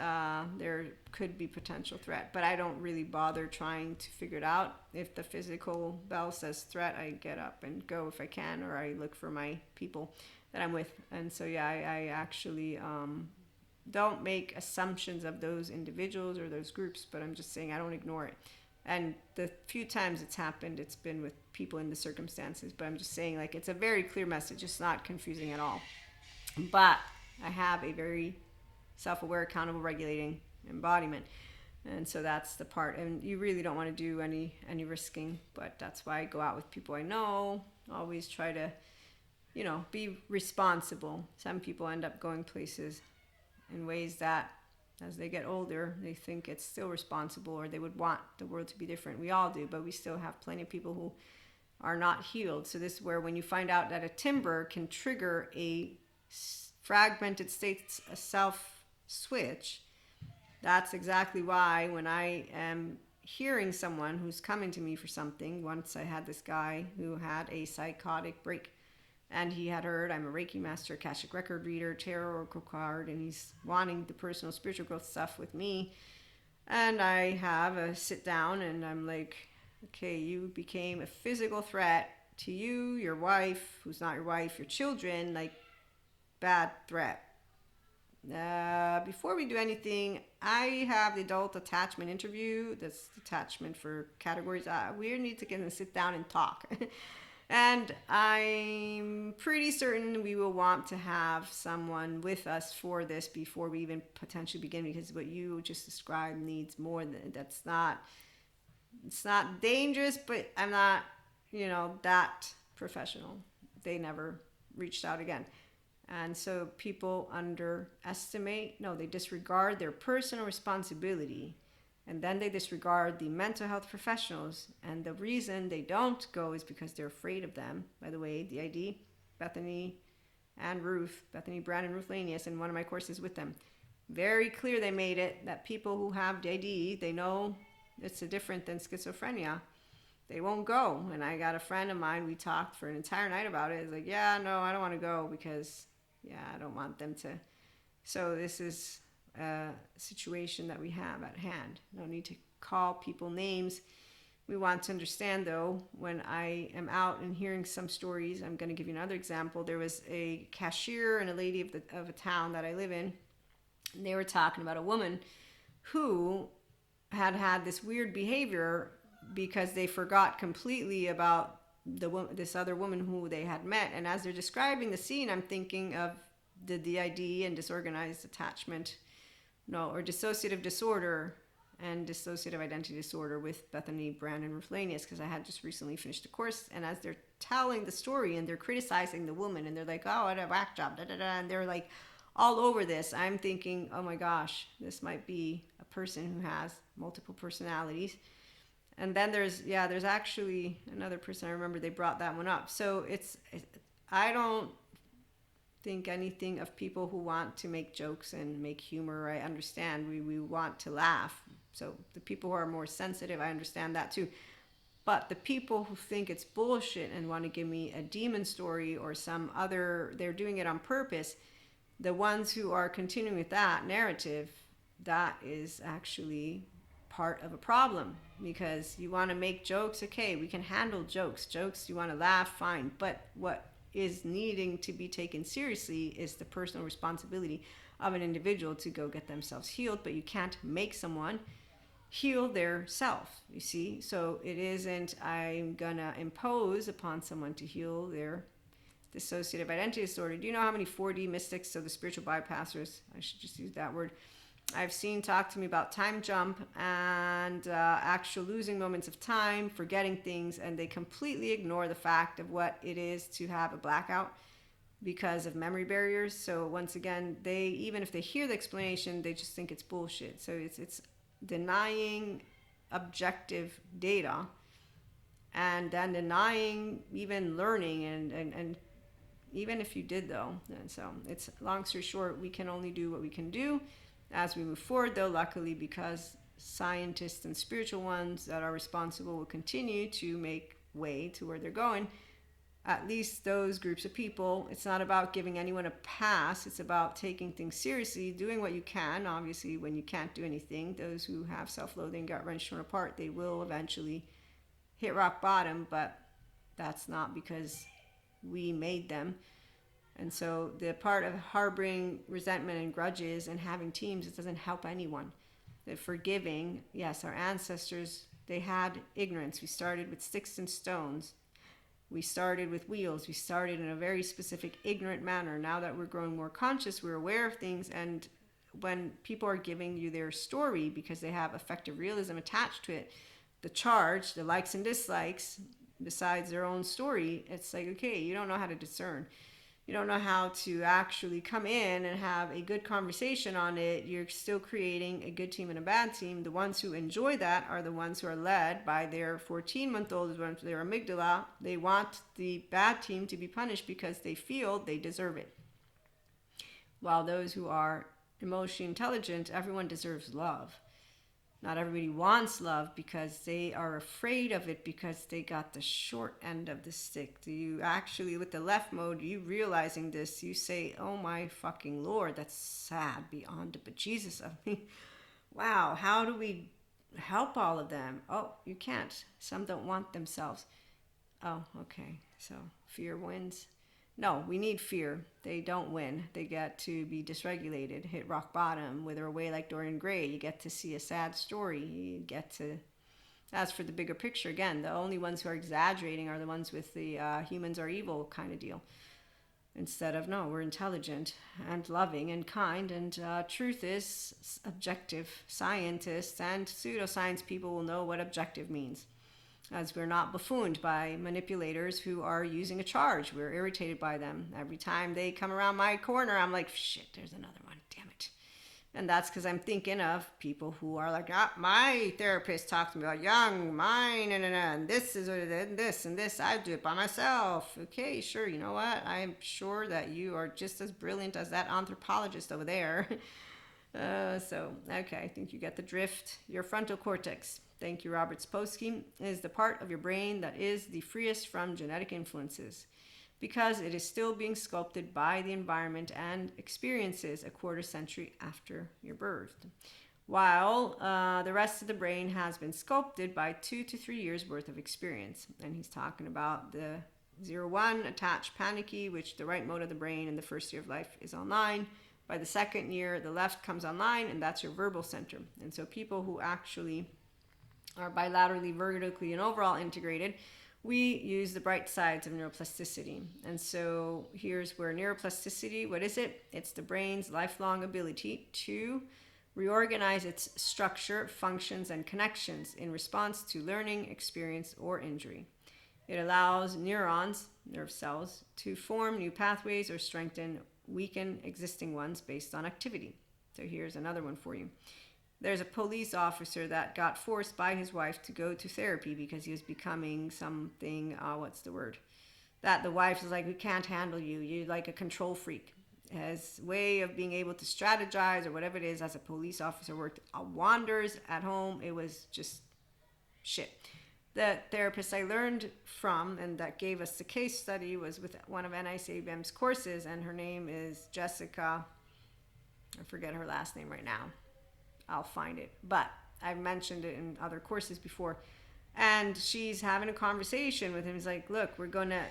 Speaker 1: there could be potential threat? But I don't really bother trying to figure it out. If the physical bell says threat, I get up and go if I can, or I look for my people that I'm with. And so, yeah, I actually don't make assumptions of those individuals or those groups, but I'm just saying I don't ignore it. And the few times it's happened, it's been with people in the circumstances, but I'm just saying, like, it's a very clear message. It's not confusing at all. But I have a very self-aware, accountable, regulating embodiment. And so that's the part. And you really don't want to do any risking, but that's why I go out with people I know, always try to, be responsible. Some people end up going places in ways that, as they get older, they think it's still responsible, or they would want the world to be different. We all do, but we still have plenty of people who are not healed. So this is where, when you find out that a timber can trigger a fragmented state, a self switch, that's exactly why when I am hearing someone who's coming to me for something, once I had this guy who had a psychotic break, and he had heard I'm a Reiki master, Akashic record reader, tarot oracle card, and he's wanting the personal spiritual growth stuff with me. And I have a sit down, and I'm like, okay, you became a physical threat to you, your wife, who's not your wife, your children, like, bad threat. Before we do anything, I have the adult attachment interview. That's attachment for categories. We need to get and sit down and talk. And I'm pretty certain we will want to have someone with us for this before we even potentially begin, because what you just described needs more than that's not. It's not dangerous, but I'm not, that professional. They never reached out again. And so people they disregard their personal responsibility, and then they disregard the mental health professionals. And the reason they don't go is because they're afraid of them. By the way, the ID, Bethany and Ruth, Bethany Brand and Ruth Lanius, in one of my courses with them, very clear they made it that people who have DID, they know it's different than schizophrenia. They won't go. And I got a friend of mine, we talked for an entire night about it. It's like, yeah, no, I don't want to go because, I don't want them to. So this is a situation that we have at hand. No need to call people names. We want to understand, though, when I am out and hearing some stories, I'm going to give you another example. There was a cashier and a lady of a town that I live in, and they were talking about a woman who had this weird behavior because they forgot completely about this other woman who they had met. And as they're describing the scene, I'm thinking of the DID and disorganized attachment, no, or dissociative disorder and dissociative identity disorder with Bethany Brandon Ruflanius, because I had just recently finished a course. And as they're telling the story and they're criticizing the woman and they're like, oh, what a whack job, da, da, da, and they're like all over this, I'm thinking, oh my gosh, this might be a person who has multiple personalities. And then there's actually another person, I remember they brought that one up. So I don't think anything of people who want to make jokes and make humor. I understand we want to laugh. So the people who are more sensitive, I understand that too. But the people who think it's bullshit and want to give me a demon story or some other, they're doing it on purpose. The ones who are continuing with that narrative, that is actually part of a problem, because you want to make jokes. Okay, we can handle jokes. You want to laugh, fine. But what is needing to be taken seriously is the personal responsibility of an individual to go get themselves healed. But you can't make someone heal their self, you see. So it isn't I'm gonna impose upon someone to heal their dissociative identity disorder. Do you know how many 4D mystics, so the spiritual bypassers, I should just use that word, I've seen talk to me about time jump and actual losing moments of time, forgetting things, and they completely ignore the fact of what it is to have a blackout because of memory barriers. So once again, they, even if they hear the explanation, they just think it's bullshit. So it's denying objective data and then denying even learning and even if you did though. And so it's, long story short, we can only do what we can do as we move forward, though luckily, because scientists and spiritual ones that are responsible will continue to make way to where they're going. At least those groups of people, it's not about giving anyone a pass, it's about taking things seriously, doing what you can. Obviously, when you can't do anything, those who have self-loathing, gut wrenched, torn apart, they will eventually hit rock bottom, but that's not because we made them. And so the part of harboring resentment and grudges and having teams, it doesn't help anyone. The forgiving, yes, our ancestors, they had ignorance. We started with sticks and stones. We started with wheels. We started in a very specific ignorant manner. Now that we're growing more conscious, we're aware of things. And when people are giving you their story because they have effective realism attached to it, the charge, the likes and dislikes, besides their own story, it's like, okay, you don't know how to discern. You don't know how to actually come in and have a good conversation on it. You're still creating a good team and a bad team. The ones who enjoy that are the ones who are led by their 14-month-old, their amygdala. They want the bad team to be punished because they feel they deserve it. While those who are emotionally intelligent, everyone deserves love. Not everybody wants love because they are afraid of it because they got the short end of the stick. Do you actually, with the left mode, you realizing this, you say, oh my fucking Lord, that's sad beyond but Jesus of me. Wow, how do we help all of them? Oh, you can't. Some don't want themselves. Oh, okay. So fear wins. No, we need fear. They don't win. They get to be dysregulated, hit rock bottom, wither away like Dorian Gray. You get to see a sad story. You get to, as for the bigger picture, again, the only ones who are exaggerating are the ones with the humans are evil kind of deal. Instead of, no, we're intelligent and loving and kind. And truth is, objective scientists and pseudoscience people will know what objective means. As we're not buffooned by manipulators who are using a charge. We're irritated by them. Every time they come around my corner, I'm like, shit, there's another one, damn it. And that's because I'm thinking of people who are like, my therapist talked to me about young, mine, and this is this and this. I do it by myself. Okay, sure, you know what? I'm sure that you are just as brilliant as that anthropologist over there. Okay, I think you get the drift. Your frontal cortex, thank you, Robert Sapolsky, is the part of your brain that is the freest from genetic influences because it is still being sculpted by the environment and experiences a quarter century after your birth. While the rest of the brain has been sculpted by 2 to 3 years worth of experience. And he's talking about the 0-1 attached panicky, which the right mode of the brain in the first year of life is online. By the second year, the left comes online, and that's your verbal center. And so people who actually are bilaterally, vertically, and overall integrated, we use the bright sides of neuroplasticity. And so here's where neuroplasticity, what is it? It's the brain's lifelong ability to reorganize its structure, functions, and connections in response to learning, experience, or injury. It allows neurons, nerve cells, to form new pathways or strengthen, weaken existing ones based on activity. So here's another one for you. There's a police officer that got forced by his wife to go to therapy because he was becoming something, what's the word? That the wife is like, we can't handle you. You're like a control freak. His way of being able to strategize or whatever it is as a police officer worked wonders at home. It was just shit. The therapist I learned from and that gave us the case study was with one of NICABM's courses, and her name is Jessica. I forget her last name right now. I'll find it. But I've mentioned it in other courses before. And she's having a conversation with him. He's like, look, we're gonna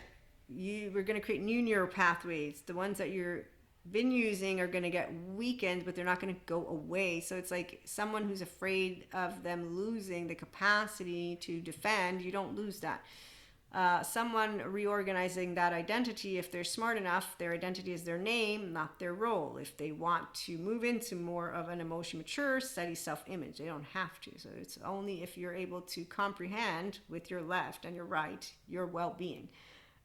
Speaker 1: create new neural pathways. The ones that you're been using are going to get weakened, but they're not going to go away. So it's like someone who's afraid of them losing the capacity to defend. You don't lose that. Someone reorganizing that identity, if they're smart enough, their identity is their name, not their role. If they want to move into more of an emotion mature, steady self-image, they don't have to. So it's only if you're able to comprehend with your left and your right your well-being.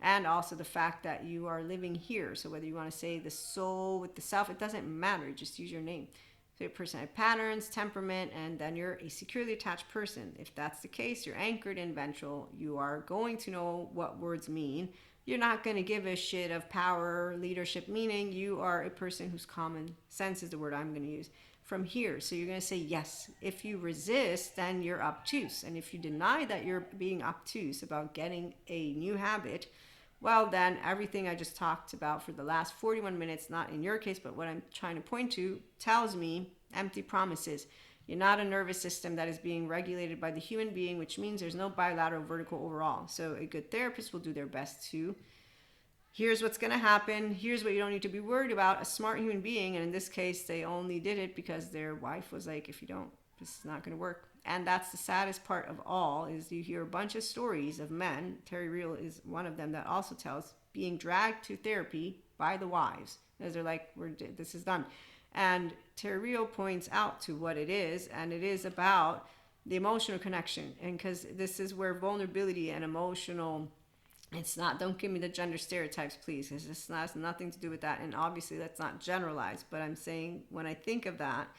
Speaker 1: And also the fact that you are living here. So whether you want to say the soul with the self, it doesn't matter. Just use your name. So your personality patterns, temperament, and then you're a securely attached person. If that's the case, you're anchored in ventral. You are going to know what words mean. You're not going to give a shit of power, leadership, meaning you are a person whose common sense is the word I'm going to use. From here, so you're going to say yes. If you resist, then you're obtuse. And if you deny that you're being obtuse about getting a new habit, well, then everything I just talked about for the last 41 minutes, not in your case, but what I'm trying to point to, tells me empty promises. You're not a nervous system that is being regulated by the human being, which means there's no bilateral vertical overall. So a good therapist will do their best to, here's what's going to happen, here's what you don't need to be worried about. A smart human being, and in this case, they only did it because their wife was like, if you don't, this is not going to work. And that's the saddest part of all, is you hear a bunch of stories of men. Terry Real is one of them that also tells being dragged to therapy by the wives as they're like, this is done. And Terry Real points out to what it is, and it is about the emotional connection. And because this is where vulnerability and emotional, it's not, don't give me the gender stereotypes, please, because this has nothing to do with that. And obviously that's not generalized, but I'm saying when I think of that,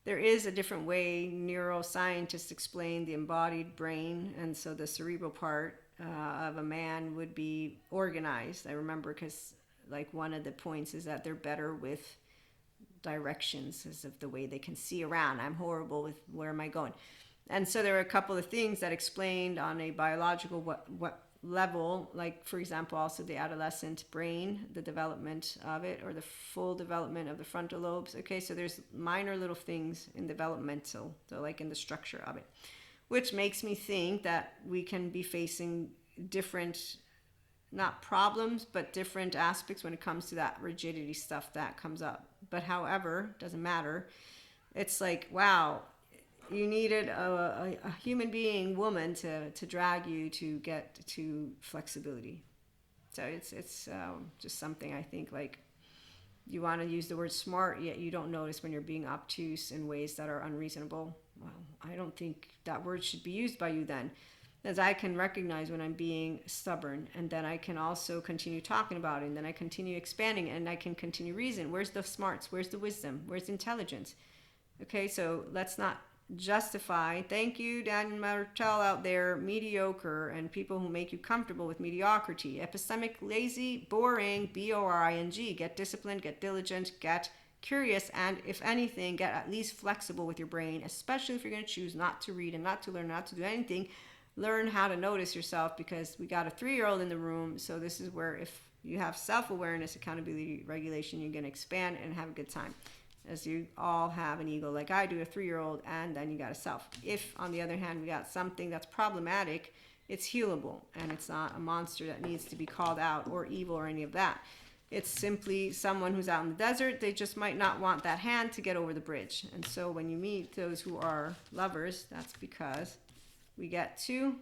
Speaker 1: there is a different way neuroscientists explain the embodied brain, and so the cerebral part of a man would be organized. I remember because like one of the points is that they're better with directions as of the way they can see around. I'm horrible with where am I going? And so there are a couple of things that explained on a biological what level, like for example also the adolescent brain, the development of it, or the full development of the frontal lobes. Okay, so there's minor little things in developmental, so like in the structure of it, which makes me think that we can be facing different, not problems, but different aspects when it comes to that rigidity stuff that comes up. But however, doesn't matter. It's like, wow, you needed a human being, woman, to drag you to get to flexibility. So it's just something I think, like, you want to use the word smart, yet you don't notice when you're being obtuse in ways that are unreasonable. Well, I don't think that word should be used by you then, as I can recognize when I'm being stubborn, and then I can also continue talking about it, and then I continue expanding, and I can continue reason. Where's the smarts? Where's the wisdom? Where's the intelligence? Okay, so let's not justify, thank you Daniel Martel out there, mediocre and people who make you comfortable with mediocrity. Epistemic, lazy, boring, B-O-R-I-N-G. Get disciplined, get diligent, get curious, and if anything, get at least flexible with your brain, especially if you're going to choose not to read and not to learn, not to do anything. Learn how to notice yourself, because we got a 3-year-old in the room. So this is where if you have self-awareness, accountability, regulation, you're going to expand and have a good time. As you all have an ego like I do, a 3-year-old, and then you got a self. If, on the other hand, we got something that's problematic, it's healable, and it's not a monster that needs to be called out or evil or any of that. It's simply someone who's out in the desert. They just might not want that hand to get over the bridge. And so when you meet those who are lovers, that's because we get to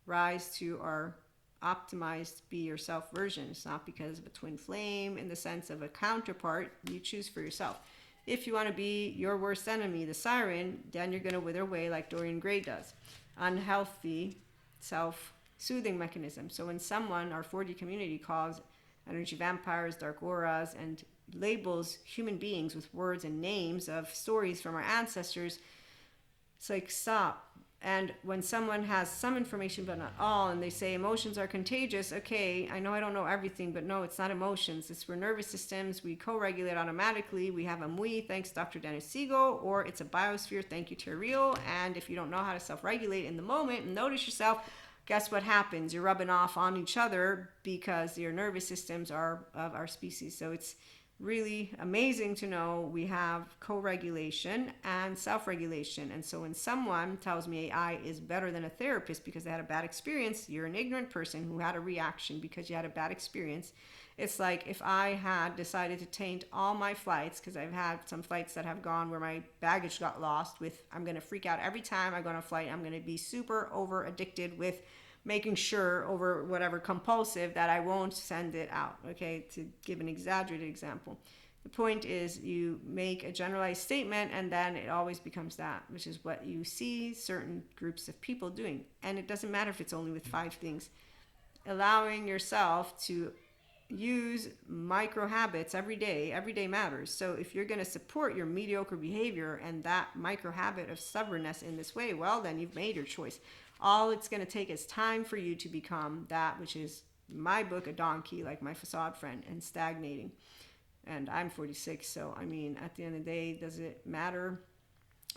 Speaker 1: rise to our optimized be yourself version. It's not because of a twin flame in the sense of a counterpart. You choose for yourself. If you want to be your worst enemy, the siren, then you're going to wither away like Dorian Gray does. Unhealthy self-soothing mechanism. So when someone, our 4D community, calls energy vampires, dark auras, and labels human beings with words and names of stories from our ancestors, it's like, stop. And when someone has some information but not all, and they say emotions are contagious, okay, I know I don't know everything, but no, it's not emotions. It's we're nervous systems. We co-regulate automatically. We have a MWI, thanks Dr. Dennis Siegel, or it's a biosphere, thank you, Terreal. And if you don't know how to self-regulate in the moment and notice yourself, guess what happens? You're rubbing off on each other because your nervous systems are of our species. So it's really amazing to know we have co-regulation and self-regulation. And so when someone tells me AI is better than a therapist because they had a bad experience, you're an ignorant person who had a reaction because you had a bad experience. It's like if I had decided to taint all my flights, because I've had some flights that have gone where my baggage got lost, with I'm going to freak out every time I go on a flight. I'm going to be super over addicted with making sure over whatever compulsive that I won't send it out, okay, to give an exaggerated example. The point is you make a generalized statement and then it always becomes that, which is what you see certain groups of people doing. And it doesn't matter if it's only with 5 things. Allowing yourself to use micro habits every day matters. So if you're going to support your mediocre behavior and that micro habit of stubbornness in this way, well, then you've made your choice. All it's going to take is time for you to become that, which is my book, a donkey, like my facade friend, and stagnating. And I'm 46, so I mean, at the end of the day, does it matter?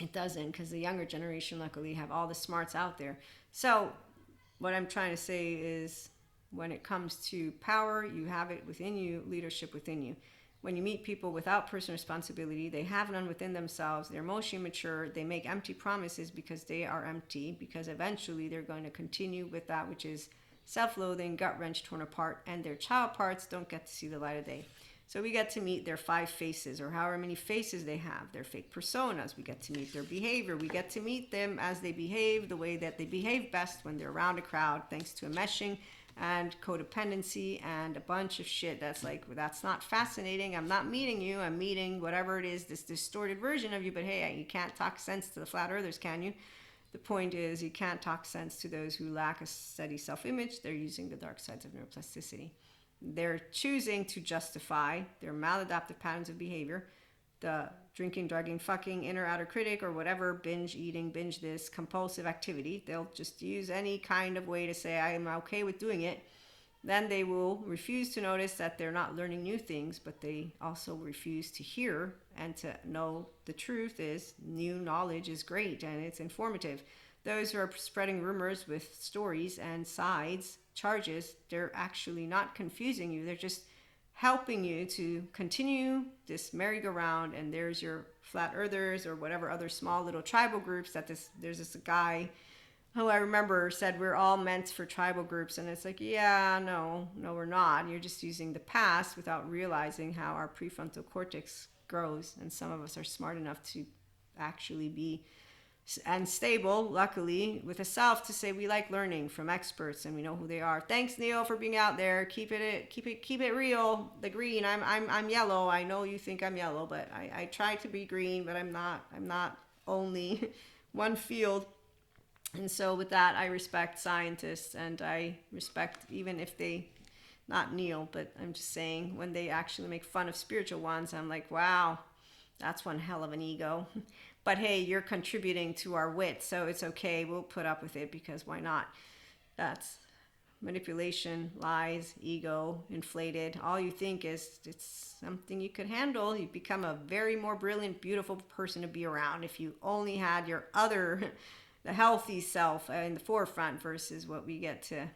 Speaker 1: It doesn't, because the younger generation, luckily, have all the smarts out there. So what I'm trying to say is, when it comes to power, you have it within you, leadership within you. When you meet people without personal responsibility, they have none within themselves, they're emotionally mature, they make empty promises because they are empty, because eventually they're going to continue with that which is self-loathing, gut-wrench, torn apart, and their child parts don't get to see the light of day. So we get to meet their 5 faces, or however many faces they have, their fake personas. We get to meet their behavior. We get to meet them as they behave, the way that they behave best when they're around a crowd, thanks to enmeshing and codependency and a bunch of shit that's like, that's not fascinating. I'm not meeting you. I'm meeting whatever it is, this distorted version of you. But hey, you can't talk sense to the flat earthers, can you? The point is, you can't talk sense to those who lack a steady self-image. They're using the dark sides of neuroplasticity. They're choosing to justify their maladaptive patterns of behavior, the drinking, drugging, fucking, inner outer critic, or whatever, binge eating, binge this, compulsive activity. They'll just use any kind of way to say, I am okay with doing it. Then they will refuse to notice that they're not learning new things, but they also refuse to hear and to know the truth is new knowledge is great and it's informative. Those who are spreading rumors with stories and sides, charges, they're actually not confusing you. They're just helping you to continue this merry-go-round. And there's your flat earthers or whatever other small little tribal groups that there's this guy who I remember said we're all meant for tribal groups. And it's like, yeah, no, we're not. You're just using the past without realizing how our prefrontal cortex grows. And some of us are smart enough to actually be and stable, luckily, with a self to say we like learning from experts and we know who they are. Thanks, Neil, for being out there. Keep it real. The green. I'm yellow. I know you think I'm yellow, but I try to be green, but I'm not. I'm not only one field. And so with that, I respect scientists, and I respect, even if they, not Neil, but I'm just saying, when they actually make fun of spiritual ones, I'm like, wow, that's one hell of an ego. But hey, you're contributing to our wit, so it's okay. We'll put up with it, because why not? That's manipulation, lies, ego, inflated. All you think is it's something you could handle. You become a very more brilliant, beautiful person to be around if you only had your other, the healthy self in the forefront versus what we get to,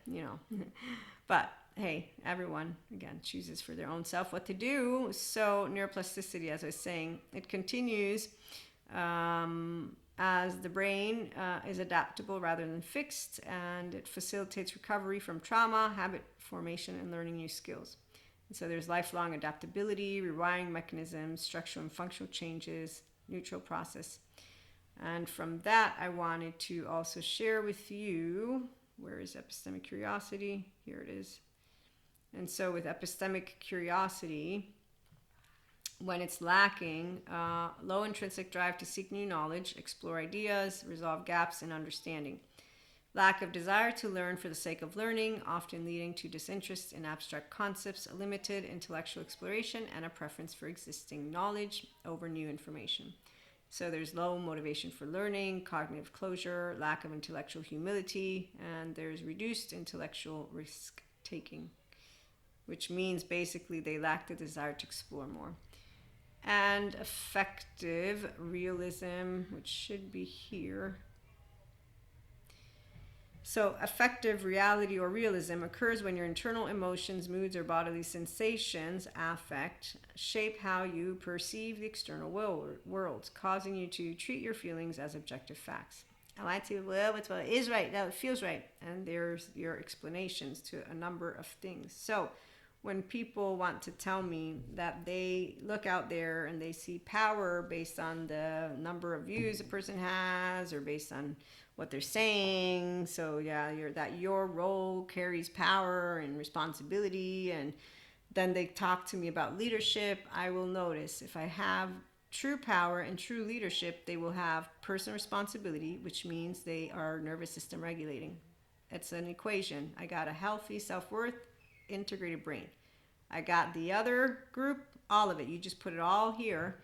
Speaker 1: But hey, everyone, again, chooses for their own self what to do. So neuroplasticity, as I was saying, it continues as the brain is adaptable rather than fixed, and it facilitates recovery from trauma, habit formation, and learning new skills. And so there's lifelong adaptability, rewiring mechanisms, structural and functional changes, neutral process. And from that, I wanted to also share with you, where is epistemic curiosity? Here it is. And so with epistemic curiosity, when it's lacking, low intrinsic drive to seek new knowledge, explore ideas, resolve gaps in understanding. Lack of desire to learn for the sake of learning, often leading to disinterest in abstract concepts, a limited intellectual exploration, and a preference for existing knowledge over new information. So there's low motivation for learning, cognitive closure, lack of intellectual humility, and there's reduced intellectual risk taking, which means basically they lack the desire to explore more. And affective realism, which should be here. So affective reality or realism occurs when your internal emotions, moods, or bodily sensations, affect, shape how you perceive the external world, causing you to treat your feelings as objective facts. I like to, well, it's what is right, now it feels right. And there's your explanations to a number of things. So when people want to tell me that they look out there and they see power based on the number of views a person has or based on what they're saying, so yeah, your role carries power and responsibility, and then they talk to me about leadership, I will notice if I have true power and true leadership, they will have personal responsibility, which means they are nervous system regulating. It's an equation. I got a healthy self-worth, integrated brain. I got the other group, all of it. You just put it all here.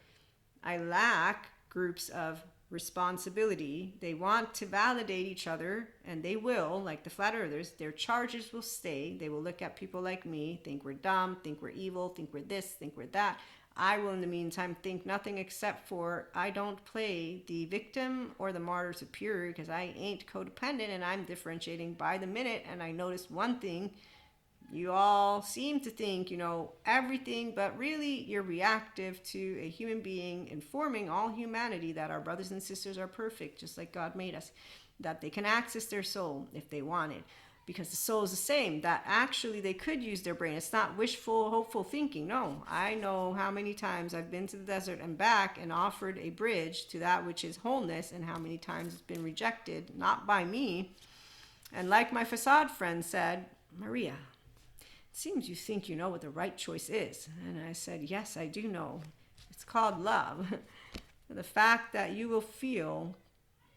Speaker 1: I lack groups of responsibility. They want to validate each other, and they will, like the flat earthers. Their charges will stay. They will look at people like me, think we're dumb, think we're evil, think we're this, think we're that. I will, in the meantime, think nothing except for I don't play the victim or the martyr superior because I ain't codependent, and I'm differentiating by the minute. And I noticed one thing. You all seem to think you know everything, but really you're reactive to a human being informing all humanity that our brothers and sisters are perfect, just like God made us, that they can access their soul if they wanted, because the soul is the same, that actually they could use their brain. It's not wishful, hopeful thinking. No, I know how many times I've been to the desert and back and offered a bridge to that which is wholeness, and how many times it's been rejected, not by me. And like my facade friend said, Maria, seems you think you know what the right choice is. And I said, yes, I do know. It's called love. The fact that you will feel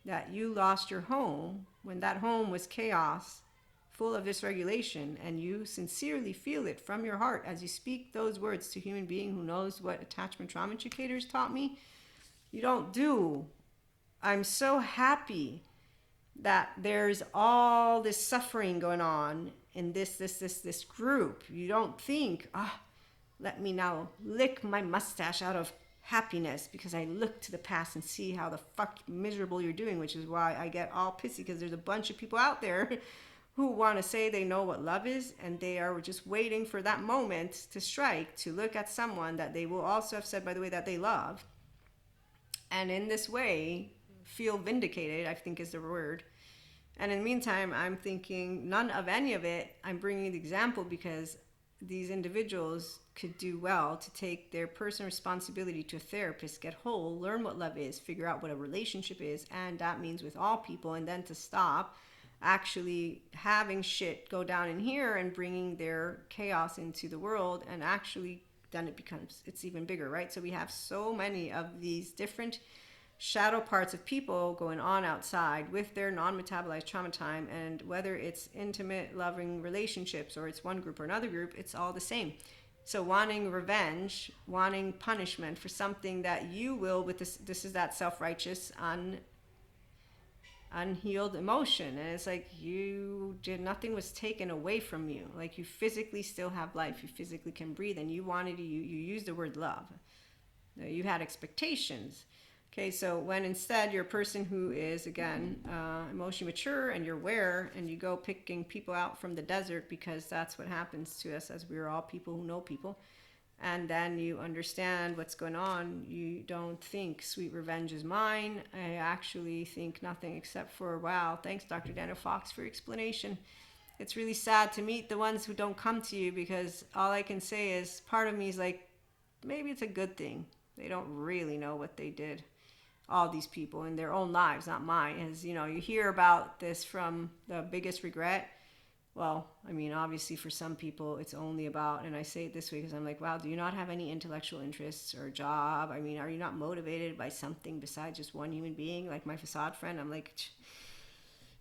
Speaker 1: that you lost your home when that home was chaos, full of dysregulation, and you sincerely feel it from your heart as you speak those words to a human being who knows what attachment trauma educators taught me, you don't do. I'm so happy that there's all this suffering going on in this group. You don't think, let me now lick my mustache out of happiness because I look to the past and see how the fuck miserable you're doing, which is why I get all pissy, because there's a bunch of people out there who want to say they know what love is, and they are just waiting for that moment to strike, to look at someone that they will also have said, by the way, that they love, and in this way feel vindicated, I think is the word. And in the meantime, I'm thinking none of any of it. I'm bringing the example because these individuals could do well to take their personal responsibility to a therapist, get whole, learn what love is, figure out what a relationship is, and that means with all people, and then to stop actually having shit go down in here and bringing their chaos into the world, and actually then it's even bigger, right? So we have so many of these different shadow parts of people going on outside with their non-metabolized trauma time, and whether it's intimate loving relationships or it's one group or another group, it's all the same. So wanting revenge, wanting punishment for something that you will, with this is that self-righteous unhealed emotion, and it's like nothing was taken away from you. Like you physically still have life, you physically can breathe, and you used the word love. You had expectations. Okay, so when instead you're a person who is, again, emotionally mature, and you're aware, and you go picking people out from the desert, because that's what happens to us, as we're all people who know people, and then you understand what's going on, you don't think sweet revenge is mine. I actually think nothing except for, wow, thanks Dr. Daniel Fox for your explanation. It's really sad to meet the ones who don't come to you, because all I can say is, part of me is like, maybe it's a good thing. They don't really know what they did. all these people in their own lives, not mine. As you know, you hear about this from the biggest regret. Well, I mean, obviously for some people it's only about, and I say it this way because I'm like, wow, do you not have any intellectual interests or job? I mean, are you not motivated by something besides just one human being? Like my facade friend, I'm like,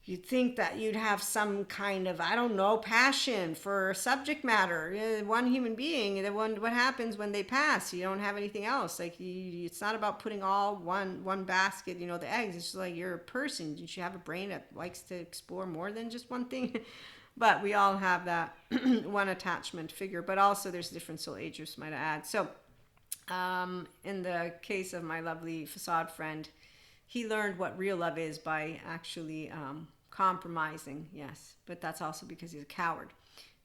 Speaker 1: you'd think that you'd have some kind of, I don't know, passion for subject matter. One human being, what happens when they pass? You don't have anything else. Like, it's not about putting all one basket, you know, the eggs. It's just like you're a person. You should have a brain that likes to explore more than just one thing. But we all have that one attachment figure. But also there's different soul age groups, might I add. So in the case of my lovely facade friend, he learned what real love is by actually compromising, yes. But that's also because he's a coward.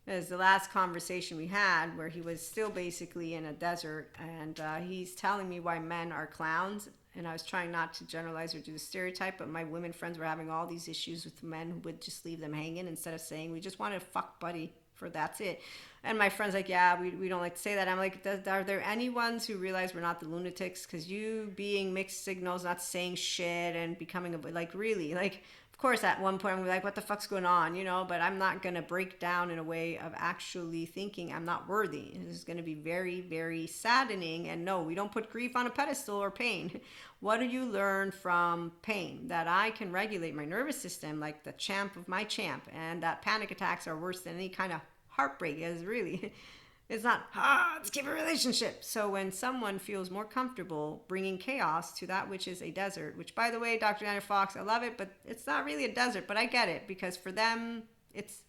Speaker 1: As the last conversation we had, where he was still basically in a desert, and he's telling me why men are clowns. And I was trying not to generalize or do the stereotype, but my women friends were having all these issues with men who would just leave them hanging instead of saying, we just want to fuck buddy for that's it. And my friend's like, yeah, we don't like to say that. I'm like, are there any ones who realize we're not the lunatics? Because you being mixed signals, not saying shit and becoming like really, like, of course, at one point I'm like, what the fuck's going on, you know? But I'm not going to break down in a way of actually thinking I'm not worthy. This is going to be very, very saddening. And no, we don't put grief on a pedestal or pain. What do you learn from pain? That I can regulate my nervous system like the champ of my champ, and that panic attacks are worse than any kind of heartbreak. Is really, it's not, let's keep a relationship. So when someone feels more comfortable bringing chaos to that which is a desert, which by the way, Dr. Anna Fox, I love it, but it's not really a desert, but I get it, because for them, it's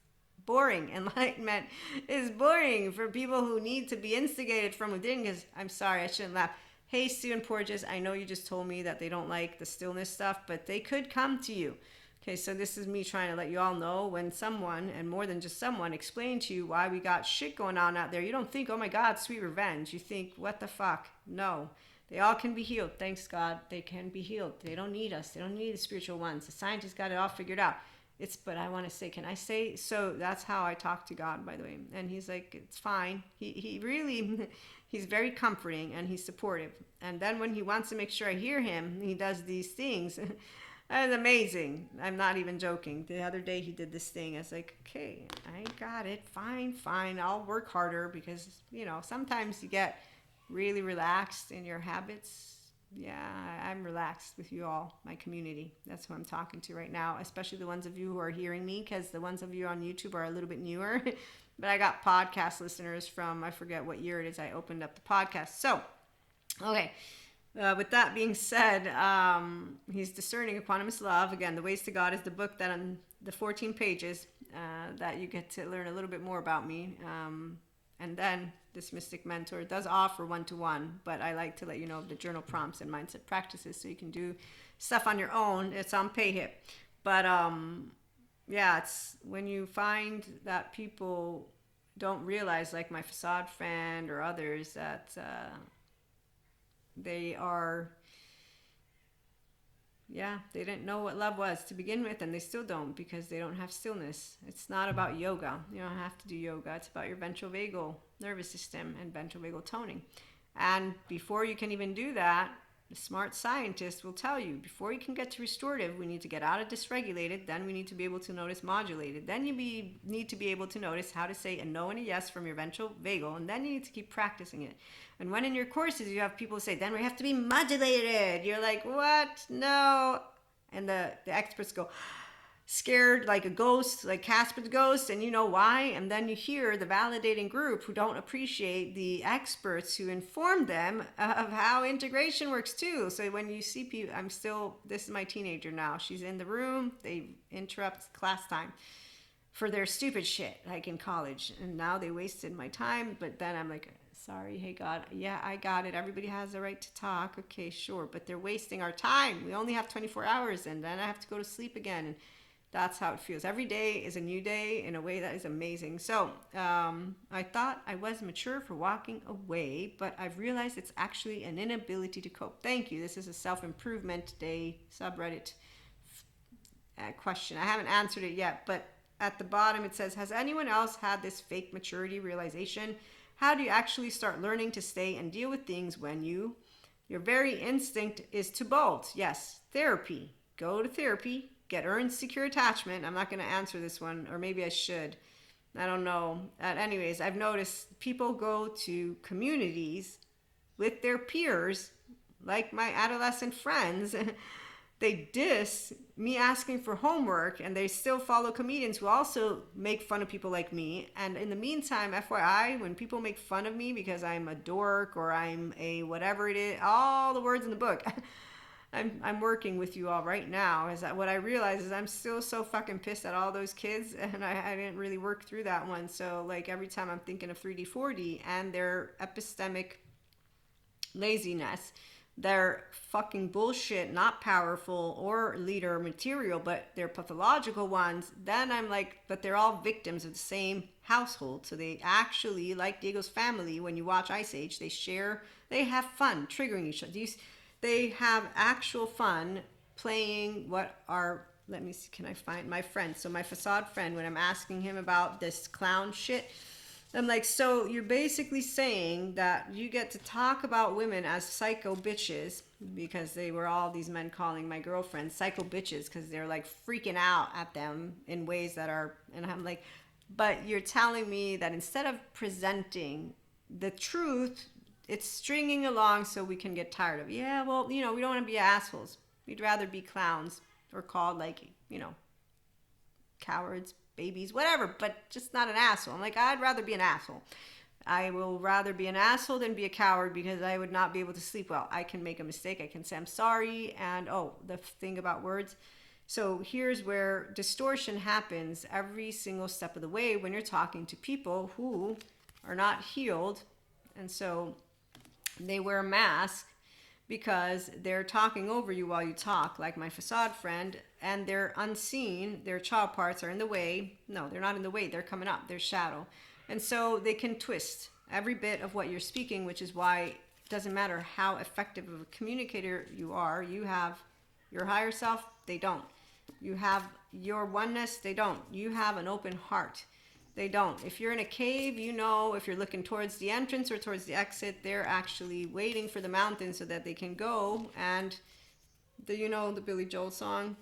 Speaker 1: boring. Enlightenment is boring for people who need to be instigated from within, because I'm sorry, I shouldn't laugh. Hey, Stephen Porges, I know you just told me that they don't like the stillness stuff, but they could come to you. Okay, so this is me trying to let you all know when someone, and more than just someone, explain to you why we got shit going on out there. You don't think, oh my God, sweet revenge. You think, what the fuck? No. They all can be healed. Thanks, God. They can be healed. They don't need us. They don't need the spiritual ones. The scientists got it all figured out. But I want to say, can I say? So that's how I talk to God, by the way. And he's like, it's fine. He really, he's very comforting and he's supportive. And then when he wants to make sure I hear him, he does these things. That's amazing. I'm not even joking. The other day he did this thing. I was like, okay, I got it. Fine. I'll work harder because, you know, sometimes you get really relaxed in your habits. Yeah, I'm relaxed with you all, my community. That's who I'm talking to right now, especially the ones of you who are hearing me, because the ones of you on YouTube are a little bit newer. But I got podcast listeners from, I forget what year it is I opened up the podcast. So, okay. With that being said, he's discerning equanimous love. Again, The Ways to God is the book that on the 14 pages that you get to learn a little bit more about me. And then this Mystic Mentor does offer one-to-one, but I like to let you know the journal prompts and mindset practices so you can do stuff on your own. It's on PayHip. But yeah, it's when you find that people don't realize, like my facade friend or others, that they are, they didn't know what love was to begin with, and they still don't because they don't have stillness. It's not about yoga. You don't have to do yoga. It's about your ventral vagal nervous system and ventral vagal toning. And before you can even do that, the smart scientist will tell you, before you can get to restorative, we need to get out of dysregulated, then we need to be able to notice modulated, then you need to be able to notice how to say a no and a yes from your ventral vagal, and then you need to keep practicing it. And when in your courses you have people say, then we have to be modulated, you're like, what? No. And the experts go, scared like a ghost, like Casper's ghost, and you know why? And then you hear the validating group who don't appreciate the experts who inform them of how integration works too. So when you see people, this is my teenager now, she's in the room, they interrupt class time for their stupid shit, like in college, and now they wasted my time. But then I'm like, sorry, hey God, yeah, I got it. Everybody has the right to talk. Okay, sure, but they're wasting our time. We only have 24 hours, and then I have to go to sleep again. And that's how it feels. Every day is a new day in a way that is amazing. So I thought I was mature for walking away, but I've realized it's actually an inability to cope. Thank you. This is a self-improvement day subreddit question. I haven't answered it yet, but at the bottom it says, has anyone else had this fake maturity realization? How do you actually start learning to stay and deal with things when you Your very instinct is to bolt. Yes, therapy. Go to therapy. Get earned secure attachment. I'm not going to answer this one, or maybe I should. I don't know. Anyways, I've noticed people go to communities with their peers, like my adolescent friends. They diss me asking for homework, and they still follow comedians who also make fun of people like me. And in the meantime, FYI, when people make fun of me because I'm a dork or I'm a whatever it is, all the words in the book, I'm working with you all right now. Is that what I realize is I'm still so fucking pissed at all those kids, and I didn't really work through that one. So like every time I'm thinking of 3D 4D and their epistemic laziness, they're fucking bullshit, not powerful or leader material, but they're pathological ones, then I'm like, but they're all victims of the same household. So they actually, like Diego's family, when you watch Ice Age, they have fun triggering each other. They have actual fun playing let me see, can I find my friend? So my facade friend, when I'm asking him about this clown shit, I'm like, so you're basically saying that you get to talk about women as psycho bitches, because they were all these men calling my girlfriends psycho bitches because they're like freaking out at them in ways that are, and I'm like, but you're telling me that instead of presenting the truth, it's stringing along so we can get tired of it. Yeah, well, we don't want to be assholes. We'd rather be clowns or called like, cowards, babies, whatever, but just not an asshole. I'm like, I'd rather be an asshole. I will rather be an asshole than be a coward, because I would not be able to sleep well. I can make a mistake. I can say I'm sorry. And the thing about words. So here's where distortion happens every single step of the way when you're talking to people who are not healed. And so they wear a mask because they're talking over you while you talk, like my facade friend, and they're unseen. Their child parts are in the way. No, they're not in the way. They're coming up. They're shadow. And so they can twist every bit of what you're speaking, which is why it doesn't matter how effective of a communicator you are. You have your higher self. They don't. You have your oneness. They don't. You have an open heart. They don't. If you're in a cave, if you're looking towards the entrance or towards the exit, they're actually waiting for the mountain so that they can go. And the Billy Joel song,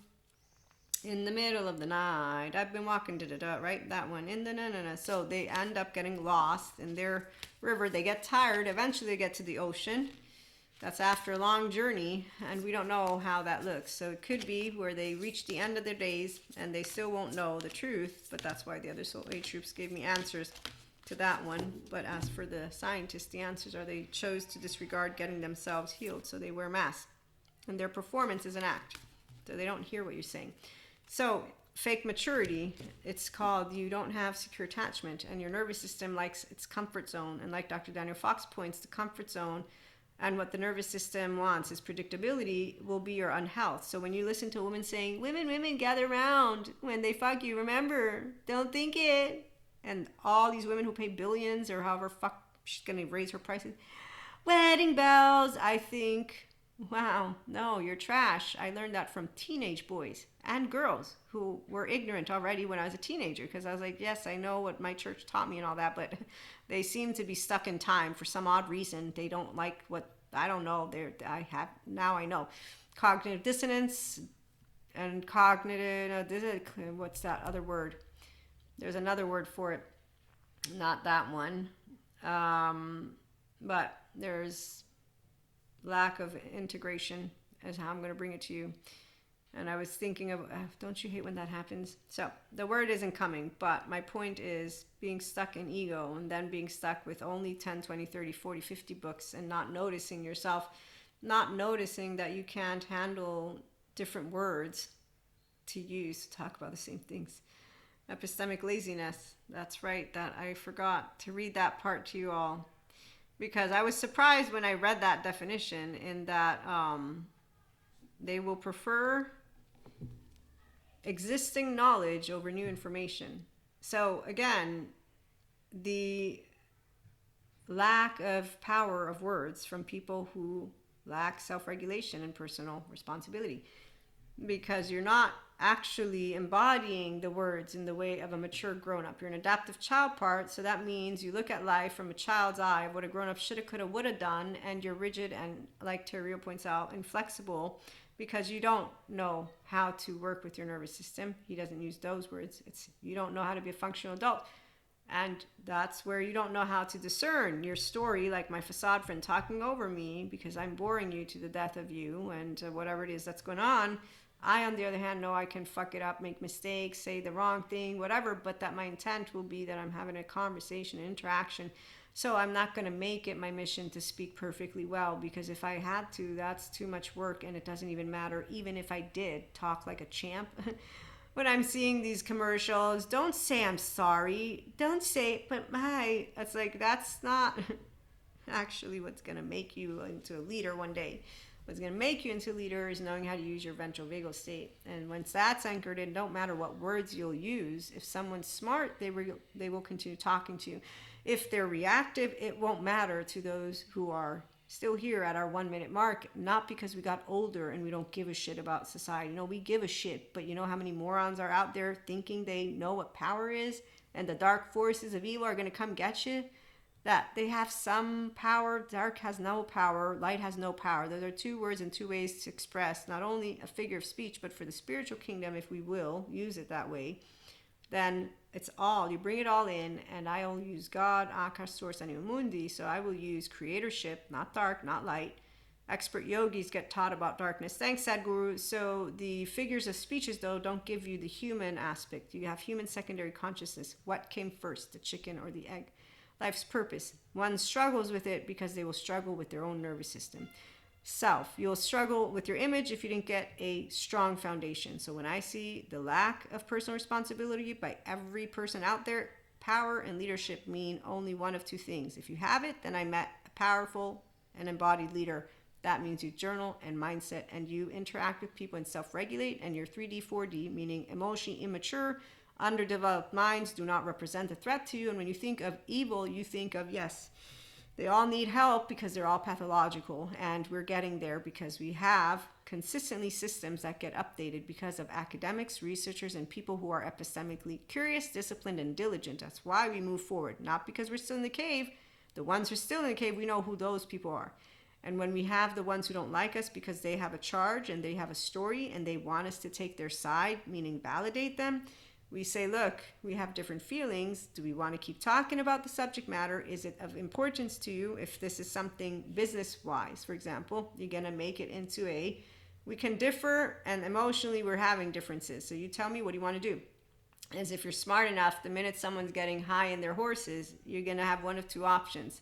Speaker 1: in the middle of the night, I've been walking, right? That one, in the na. So they end up getting lost in their river. They get tired. Eventually they get to the ocean. That's after a long journey, and we don't know how that looks. So it could be where they reach the end of their days and they still won't know the truth, but that's why the other Soul Age troops gave me answers to that one. But as for the scientists, the answers are they chose to disregard getting themselves healed, so they wear masks. And their performance is an act, so they don't hear what you're saying. So fake maturity, it's called you don't have secure attachment, and your nervous system likes its comfort zone. And like Dr. Daniel Fox points, the comfort zone and what the nervous system wants is predictability will be your unhealth. So when you listen to a woman saying, women, gather around when they fuck you, remember, don't think it. And all these women who pay billions or however fuck she's going to raise her prices. Wedding bells, I think, wow, no, you're trash. I learned that from teenage boys and girls who were ignorant already when I was a teenager, because I was like, yes, I know what my church taught me and all that, but they seem to be stuck in time for some odd reason. They don't like what, I don't know, now I know. Cognitive dissonance and what's that other word? There's another word for it, not that one. But there's lack of integration is how I'm going to bring it to you. And I was thinking of, don't you hate when that happens? So the word isn't coming, but my point is being stuck in ego and then being stuck with only 10, 20, 30, 40, 50 books and not noticing yourself, not noticing that you can't handle different words to use to talk about the same things. Epistemic laziness. That's right. That I forgot to read that part to you all, because I was surprised when I read that definition in that they will prefer existing knowledge over new information. So again, the lack of power of words from people who lack self-regulation and personal responsibility, because you're not actually embodying the words in the way of a mature grown-up. You're an adaptive child part, so that means you look at life from a child's eye of what a grown-up shoulda, coulda, woulda done, and you're rigid and, like Terrio points out, inflexible because you don't know how to work with your nervous system. He doesn't use those words. It's you don't know how to be a functional adult. And that's where you don't know how to discern your story, like my facade friend talking over me because I'm boring you to the death of you and whatever it is that's going on. I, on the other hand, know I can fuck it up, make mistakes, say the wrong thing, whatever, but that my intent will be that I'm having a conversation, an interaction. So I'm not going to make it my mission to speak perfectly well, because if I had to, that's too much work, and it doesn't even matter, even if I did talk like a champ. When I'm seeing these commercials, don't say I'm sorry. Don't say, but my, it's like, that's not actually what's going to make you into a leader one day. What's going to make you into a leader is knowing how to use your ventral vagal state. And once that's anchored in, don't matter what words you'll use. If someone's smart, they will continue talking to you. If they're reactive, it won't matter to those who are still here at our 1 minute mark, not because we got older and we don't give a shit about society. No, we give a shit, but you know how many morons are out there thinking they know what power is and the dark forces of evil are going to come get you? That they have some power. Dark has no power. Light has no power. Those are two words and two ways to express not only a figure of speech, but for the spiritual kingdom, if we will use it that way, then it's all, you bring it all in, and I only use God, Akash, Source, Anima Mundi, so I will use creatorship, not dark, not light. Expert yogis get taught about darkness. Thanks, Sadhguru. So the figures of speeches, though, don't give you the human aspect. You have human secondary consciousness. What came first, the chicken or the egg? Life's purpose. One struggles with it because they will struggle with their own nervous system. Self. You'll struggle with your image if you didn't get a strong foundation. So when I see the lack of personal responsibility by every person out there, power and leadership mean only one of two things. If you have it, then I met a powerful and embodied leader. That means you journal and mindset, and you interact with people and self-regulate, and your 3D, 4D, meaning emotionally immature, underdeveloped minds do not represent a threat to you. And when you think of evil, you think of, yes, they all need help because they're all pathological, and we're getting there because we have consistently systems that get updated because of academics, researchers, and people who are epistemically curious, disciplined, and diligent. That's why we move forward, not because we're still in the cave. The ones who are still in the cave, we know who those people are. And when we have the ones who don't like us because they have a charge and they have a story and they want us to take their side, meaning validate them, we say, look, we have different feelings. Do we want to keep talking about the subject matter? Is it of importance to you? If this is something business-wise, for example, you're going to make it into we can differ, and emotionally we're having differences. So you tell me, what do you want to do? As if you're smart enough, the minute someone's getting high in their horses, you're going to have one of two options: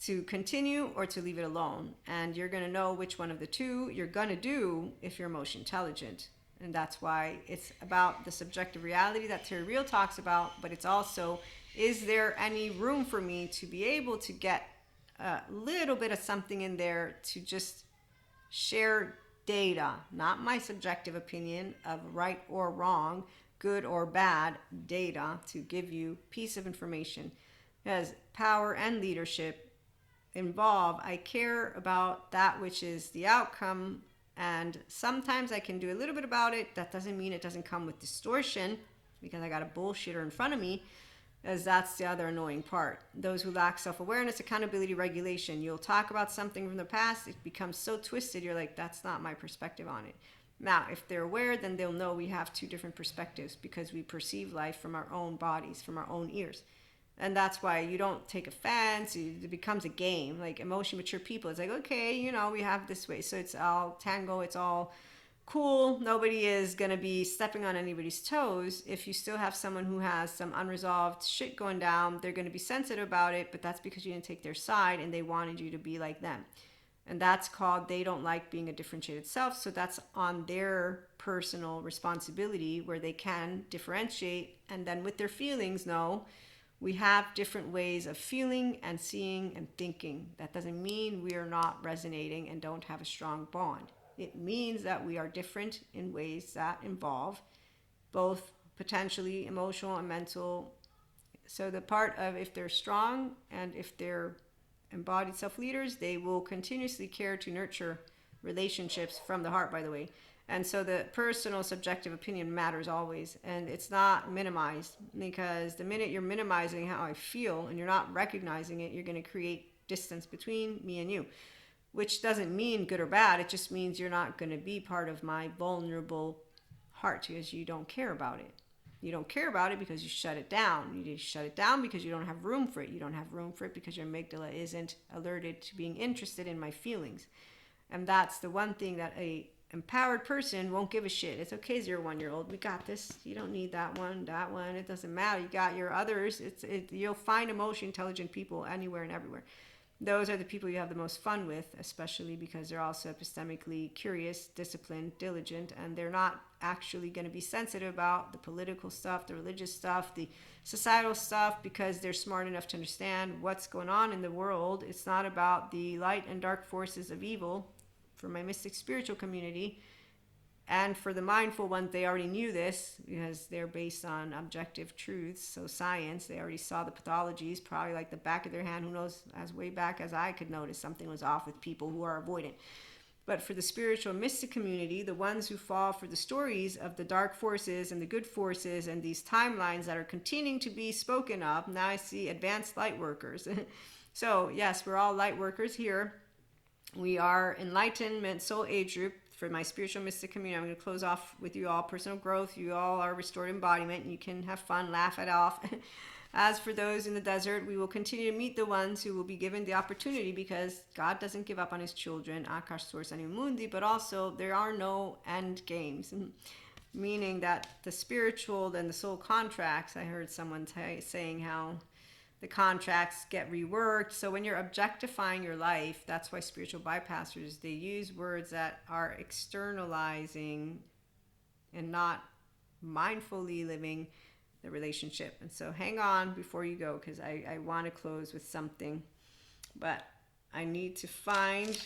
Speaker 1: to continue or to leave it alone. And you're going to know which one of the two you're going to do if you're emotion intelligent. And that's why it's about the subjective reality that Terry Real talks about, but it's also, is there any room for me to be able to get a little bit of something in there to just share data, not my subjective opinion of right or wrong, good or bad, data to give you piece of information. Because power and leadership involve, I care about that which is the outcome. And sometimes I can do a little bit about it. That doesn't mean it doesn't come with distortion because I got a bullshitter in front of me, as that's the other annoying part. Those who lack self-awareness, accountability, regulation. You'll talk about something from the past. It becomes so twisted. You're like, that's not my perspective on it. Now, if they're aware, then they'll know we have two different perspectives because we perceive life from our own bodies, from our own ears. And that's why you don't take offense. It becomes a game. Like emotionally mature people, it's like, okay, we have this way. So it's all tango. It's all cool. Nobody is going to be stepping on anybody's toes. If you still have someone who has some unresolved shit going down, they're going to be sensitive about it. But that's because you didn't take their side and they wanted you to be like them. And that's called, they don't like being a differentiated self. So that's on their personal responsibility where they can differentiate. And then with their feelings, no. We have different ways of feeling and seeing and thinking. That doesn't mean we are not resonating and don't have a strong bond. It means that we are different in ways that involve both potentially emotional and mental. So the part of if they're strong and if they're embodied self-leaders, they will continuously care to nurture relationships from the heart, by the way. And so the personal subjective opinion matters always, and it's not minimized, because the minute you're minimizing how I feel and you're not recognizing it, you're going to create distance between me and you, which doesn't mean good or bad. It just means you're not going to be part of my vulnerable heart because you don't care about it. You don't care about it because you shut it down. You just shut it down because you don't have room for it. You don't have room for it because your amygdala isn't alerted to being interested in my feelings. And that's the one thing that a empowered person won't give a shit. It's okay, 0-1-year-old. We got this. You don't need that one. It doesn't matter. You got your others. You'll find emotionally intelligent people anywhere and everywhere. Those are the people you have the most fun with, especially because they're also epistemically curious, disciplined, diligent, and they're not actually going to be sensitive about the political stuff, the religious stuff, the societal stuff, because they're smart enough to understand what's going on in the world. It's not about the light and dark forces of evil. For my mystic spiritual community, and for the mindful ones, they already knew this because they're based on objective truths. So science, they already saw the pathologies, probably like the back of their hand. Who knows, as way back as I could notice something was off with people who are avoidant. But for the spiritual mystic community, the ones who fall for the stories of the dark forces and the good forces and these timelines that are continuing to be spoken of, now I see advanced light workers. So yes, we're all light workers here. We are enlightenment soul age group. For my spiritual mystic community, I'm going to close off with you all personal growth. You all are restored embodiment. You can have fun, laugh it off. As for those in the desert, we will continue to meet the ones who will be given the opportunity, because God doesn't give up on his children, Akash Source Animundi, but also there are no end games. Meaning that the spiritual and the soul contracts, I heard someone saying how the contracts get reworked. So when you're objectifying your life, that's why spiritual bypassers, they use words that are externalizing and not mindfully living the relationship. And so hang on before you go, because I want to close with something. But I need to find...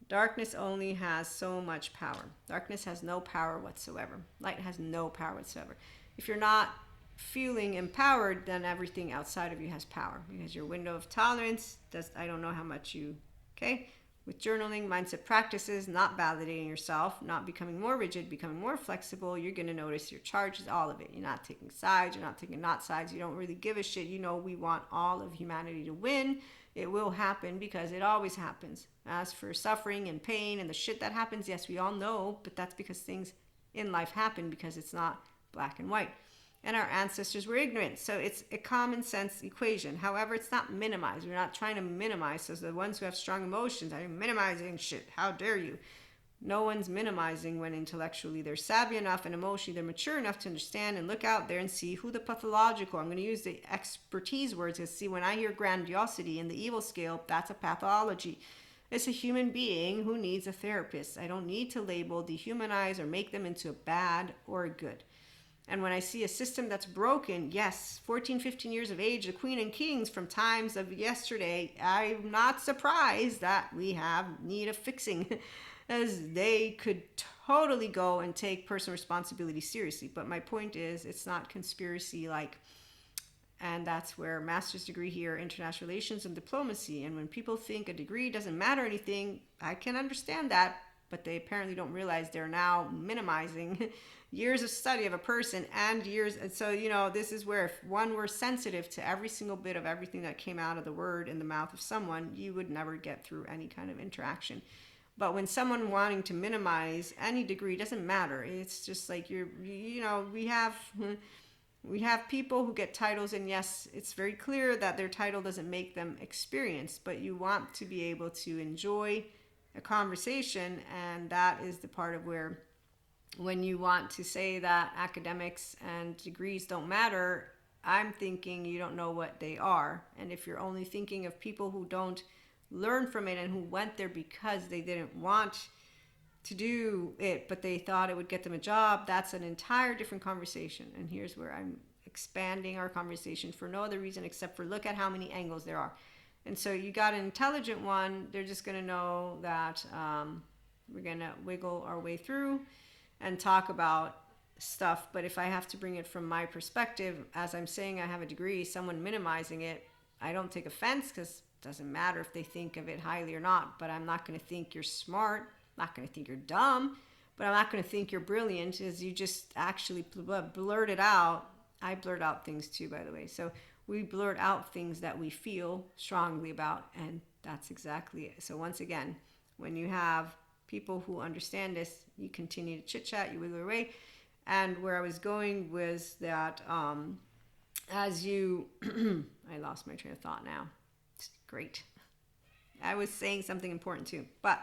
Speaker 1: Darkness only has so much power. Darkness has no power whatsoever. Light has no power whatsoever. If you're not feeling empowered, then everything outside of you has power, because your window of tolerance does, I don't know how much you, okay? With journaling, mindset practices, not validating yourself, not becoming more rigid, becoming more flexible, you're going to notice your charges, all of it. You're not taking sides, you're not taking not sides, you don't really give a shit. You know, we want all of humanity to win. It will happen because it always happens. As for suffering and pain and the shit that happens, yes, we all know, but that's because things in life happen, because it's not black and white. And our ancestors were ignorant. So it's a common sense equation. However, it's not minimized. We're not trying to minimize. So the ones who have strong emotions are minimizing shit. How dare you? No one's minimizing when intellectually they're savvy enough and emotionally they're mature enough to understand and look out there and see who the pathological. I'm going to use the expertise words, because see, when I hear grandiosity in the evil scale, that's a pathology. It's a human being who needs a therapist. I don't need to label, dehumanize, or make them into a bad or a good. And when I see a system that's broken, yes, 14, 15 years of age, the queen and kings from times of yesterday, I'm not surprised that we have need of fixing, as they could totally go and take personal responsibility seriously. But my point is, it's not conspiracy-like. And that's where master's degree here, international relations and diplomacy. And when people think a degree doesn't matter anything, I can understand that. But they apparently don't realize they're now minimizing years of study of a person and years. And so, you know, this is where if one were sensitive to every single bit of everything that came out of the word in the mouth of someone, you would never get through any kind of interaction. But when someone wanting to minimize any degree, doesn't matter. It's just like you know, we have people who get titles, and yes, it's very clear that their title doesn't make them experienced, but you want to be able to enjoy a conversation. And that is the part of where, when you want to say that academics and degrees don't matter, I'm thinking you don't know what they are. And if you're only thinking of people who don't learn from it and who went there because they didn't want to do it, but they thought it would get them a job, that's an entire different conversation. And here's where I'm expanding our conversation for no other reason except for look at how many angles there are. And so you got an intelligent one, they're just going to know that we're going to wiggle our way through and talk about stuff. But if I have to bring it from my perspective, as I'm saying I have a degree, someone minimizing it, I don't take offense, because it doesn't matter if they think of it highly or not. But I'm not going to think you're smart, not going to think you're dumb. but I'm not going to think you're brilliant, as you just actually blurt it out. I blurt out things too, by the way. So we blurt out things that we feel strongly about, and that's exactly it. So once again, when you have people who understand this, you continue to chit-chat, you wiggle away. And where I was going was that as you... I lost my train of thought now. It's great. I was saying something important too, but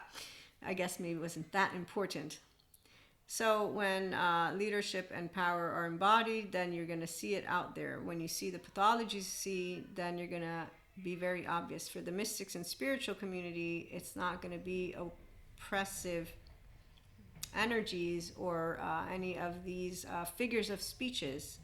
Speaker 1: I guess maybe it wasn't that important. So when leadership and power are embodied, then you're going to see it out there. When you see the pathologies then you're going to be very obvious. For the mystics and spiritual community, it's not going to be oppressive energies or any of these figures of speeches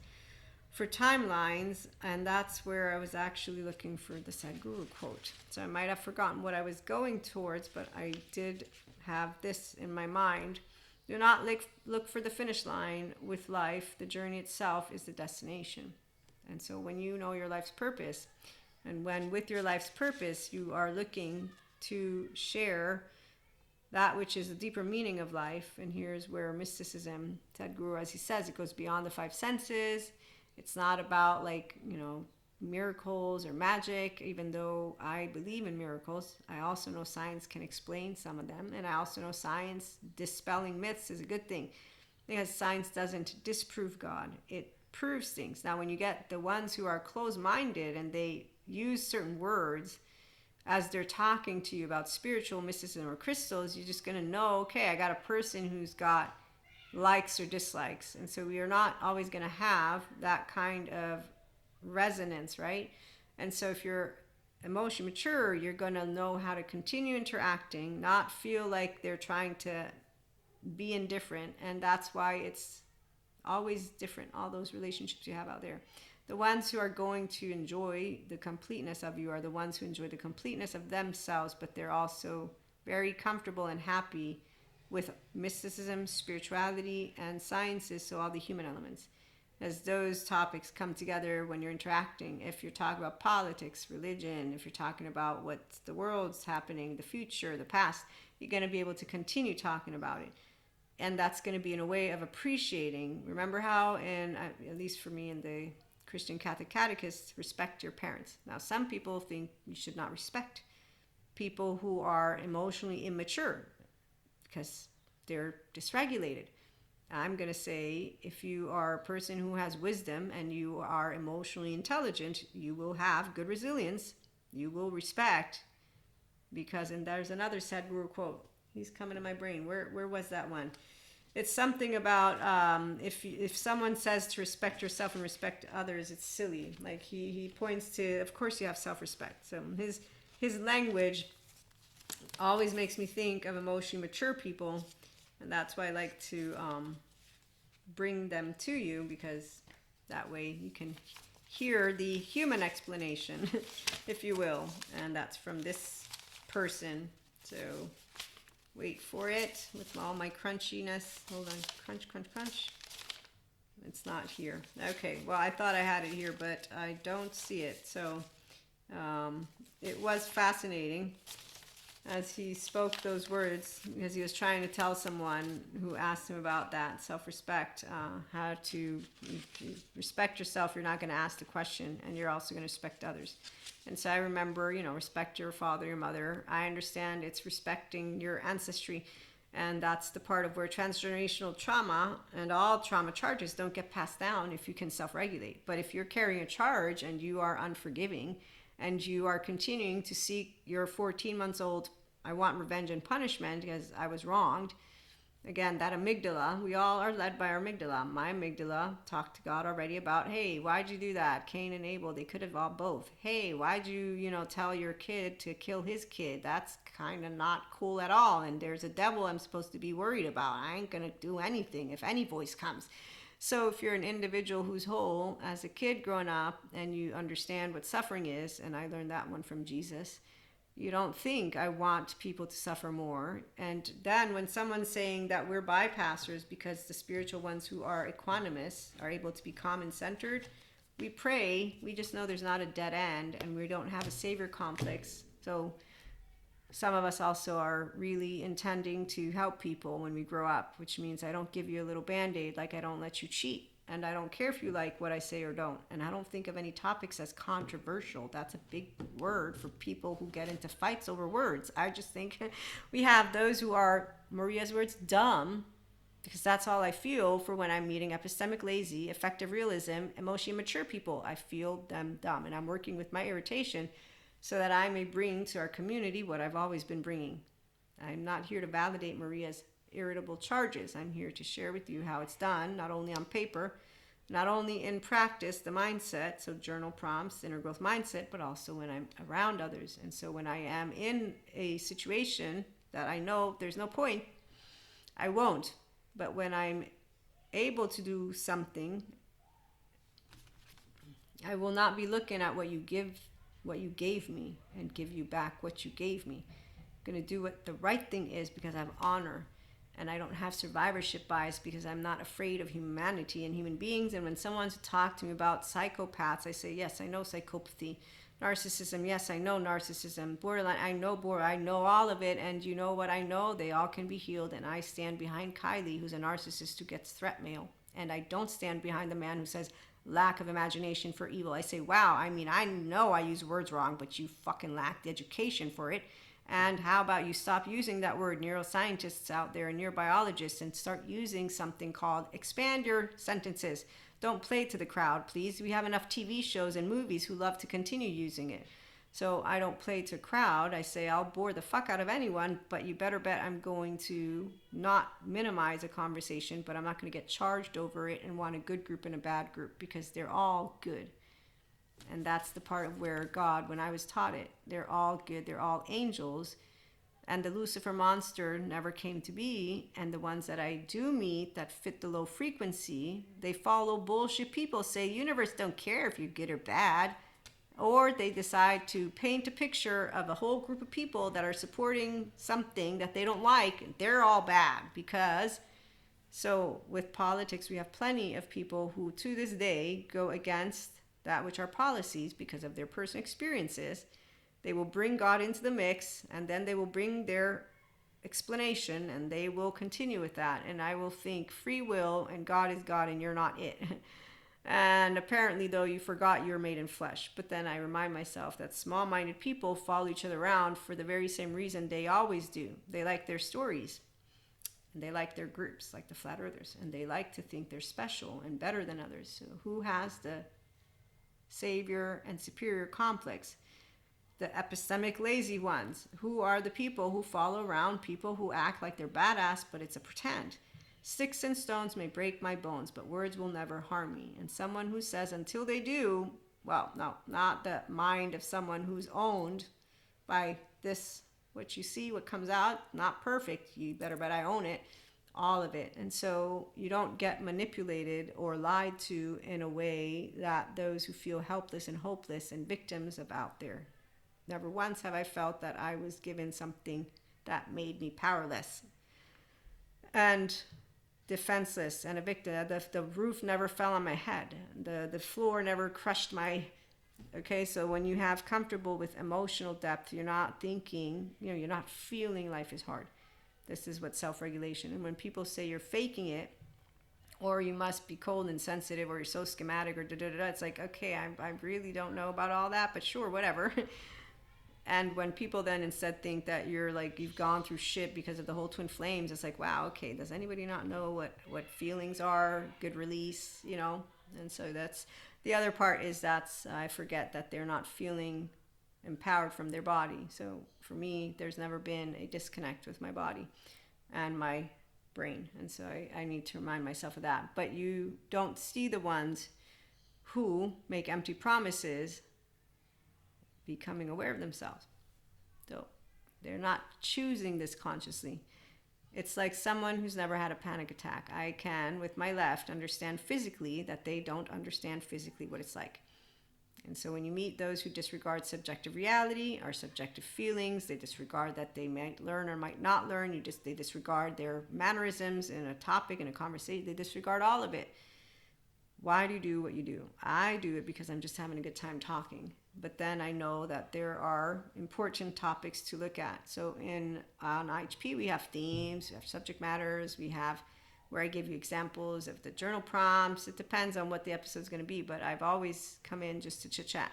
Speaker 1: for timelines, and that's where I was actually looking for the Sadhguru quote. So I might have forgotten what I was going towards, but I did have this in my mind. Do not look for the finish line with life. The journey itself is the destination. And so when you know your life's purpose, and when with your life's purpose you are looking to share that which is the deeper meaning of life, and here's where mysticism, Sadhguru, as he says, it goes beyond the five senses. It's not about miracles or magic, even though I believe in miracles. I also know science can explain some of them, and I also know science dispelling myths is a good thing, because science doesn't disprove God, it proves things. Now when you get the ones who are closed-minded and they use certain words as they're talking to you about spiritual mysticism or crystals, you're just going to know, okay, I got a person who's got likes or dislikes. And so we are not always going to have that kind of resonance, right? And so if you're emotionally mature, you're going to know how to continue interacting, not feel like they're trying to be indifferent. And that's why it's always different, all those relationships you have out there. The ones who are going to enjoy the completeness of you are the ones who enjoy the completeness of themselves, but they're also very comfortable and happy with mysticism, spirituality, and sciences, so all the human elements. As those topics come together when you're interacting, if you're talking about politics, religion, if you're talking about what the world's happening, the future, the past, you're going to be able to continue talking about it. And that's going to be in a way of appreciating. Remember how, at least for me in the Christian Catholic Catechist, respect your parents. Now, some people think you should not respect people who are emotionally immature because they're dysregulated. I'm going to say, if you are a person who has wisdom and you are emotionally intelligent, you will have good resilience. You will respect, because, and there's another Sadhguru quote. He's coming to my brain. Where was that one? It's something about if someone says to respect yourself and respect others, it's silly. Like he points to, of course you have self-respect. So his language always makes me think of emotionally mature people, and that's why I like to bring them to you, because that way you can hear the human explanation, if you will. And that's from this person. So wait for it with all my crunchiness. Hold on. Crunch, crunch, crunch. It's not here. Okay. Well, I thought I had it here, but I don't see it. So it was fascinating as he spoke those words, because he was trying to tell someone who asked him about that self-respect, how to respect yourself. You're not going to ask the question, and you're also going to respect others. And so I remember, respect your father, your mother. I understand it's respecting your ancestry, and that's the part of where transgenerational trauma and all trauma charges don't get passed down if you can self-regulate. But if you're carrying a charge and you are unforgiving, and you are continuing to seek your 14 months old, I want revenge and punishment because I was wronged. Again, that amygdala, we all are led by our amygdala. My amygdala talked to God already about, hey, why'd you do that? Cain and Abel, they could have all both. Hey, why'd you, tell your kid to kill his kid? That's kind of not cool at all. And there's a devil I'm supposed to be worried about. I ain't going to do anything if any voice comes. So if you're an individual who's whole, as a kid growing up, and you understand what suffering is, and I learned that one from Jesus, you don't think, I want people to suffer more. And then when someone's saying that we're bypassers because the spiritual ones who are equanimous are able to be calm and centered, we pray, we just know there's not a dead end, and we don't have a savior complex. So some of us also are really intending to help people when we grow up, which means I don't give you a little band-aid, like I don't let you cheat. And I don't care if you like what I say or don't. And I don't think of any topics as controversial. That's a big word for people who get into fights over words. I just think we have those who are, Maria's words, dumb, because that's all I feel for when I'm meeting epistemic lazy, effective realism, emotionally mature people. I feel them dumb. And I'm working with my irritation so that I may bring to our community what I've always been bringing. I'm not here to validate Maria's irritable charges. I'm here to share with you how it's done, not only on paper, not only in practice, the mindset, so journal prompts, inner growth mindset, but also when I'm around others. And so when I am in a situation that I know there's no point, I won't. But when I'm able to do something, I will not be looking at what you gave me and give you back what you gave me. I'm going to do what the right thing is because I have honor. And I don't have survivorship bias because I'm not afraid of humanity and human beings. And when someone's talked to me about psychopaths, I say, yes, I know psychopathy. Narcissism, yes, I know narcissism. Borderline, I know I know all of it. And you know what I know? They all can be healed. And I stand behind Kylie, who's a narcissist who gets threat mail. And I don't stand behind the man who says lack of imagination for evil. I say, wow, I mean, I know I use words wrong, but you fucking lack the education for it. And how about you stop using that word, neuroscientists out there and neurobiologists, and start using something called expand your sentences. Don't play to the crowd, please. We have enough TV shows and movies who love to continue using it. So I don't play to crowd. I say I'll bore the fuck out of anyone, but you better bet I'm going to not minimize a conversation, but I'm not going to get charged over it and want a good group and a bad group because they're all good. And that's the part of where God, when I was taught it, they're all good, they're all angels. And the Lucifer monster never came to be. And the ones that I do meet that fit the low frequency, they follow bullshit people, say the universe don't care if you're good or bad. Or they decide to paint a picture of a whole group of people that are supporting something that they don't like. They're all bad because... So with politics, we have plenty of people who to this day go against that which are policies because of their personal experiences. They will bring God into the mix, and then they will bring their explanation, and they will continue with that. And I will think free will and God is God and you're not it. And apparently, though, you forgot you're made in flesh. But then I remind myself that small-minded people follow each other around for the very same reason they always do. They like their stories, and they like their groups, like the flat earthers, and they like to think they're special and better than others. So who has the savior and superior complex? The epistemic lazy ones. Who are the people who follow around people who act like they're badass, but it's a pretend? Sticks and stones may break my bones, but words will never harm me. And someone who says until they do, well, no, not the mind of someone who's owned by this, what you see, what comes out, not perfect. You better bet I own it. All of it. And so you don't get manipulated or lied to in a way that those who feel helpless and hopeless and victims of out there. Never once have I felt that I was given something that made me powerless and defenseless and a victim. The roof never fell on my head. The floor never crushed my... Okay, so when you have comfortable with emotional depth, you're not thinking, you're not feeling life is hard. This is what self-regulation. And when people say you're faking it, or you must be cold and sensitive, or you're so schematic, or da-da-da-da, it's like, okay, I really don't know about all that, but sure, whatever. And when people then instead think that you're like, you've gone through shit because of the whole twin flames, it's like, wow, okay, does anybody not know what feelings are? Good release, And so that's, the other part is I forget that they're not feeling empowered from their body. So for me, there's never been a disconnect with my body and my brain. And so I need to remind myself of that. But you don't see the ones who make empty promises becoming aware of themselves. So they're not choosing this consciously. It's like someone who's never had a panic attack. I can, with my left, understand physically that they don't understand physically what it's like. And so when you meet those who disregard subjective reality or subjective feelings, they disregard that they might learn or might not learn. They disregard their mannerisms in a topic, in a conversation. They disregard all of it. Why do you do what you do? I do it because I'm just having a good time talking. But then I know that there are important topics to look at. So on IHP, we have themes, we have subject matters, we have where I give you examples of the journal prompts. It depends on what the episode is going to be, but I've always come in just to chit chat.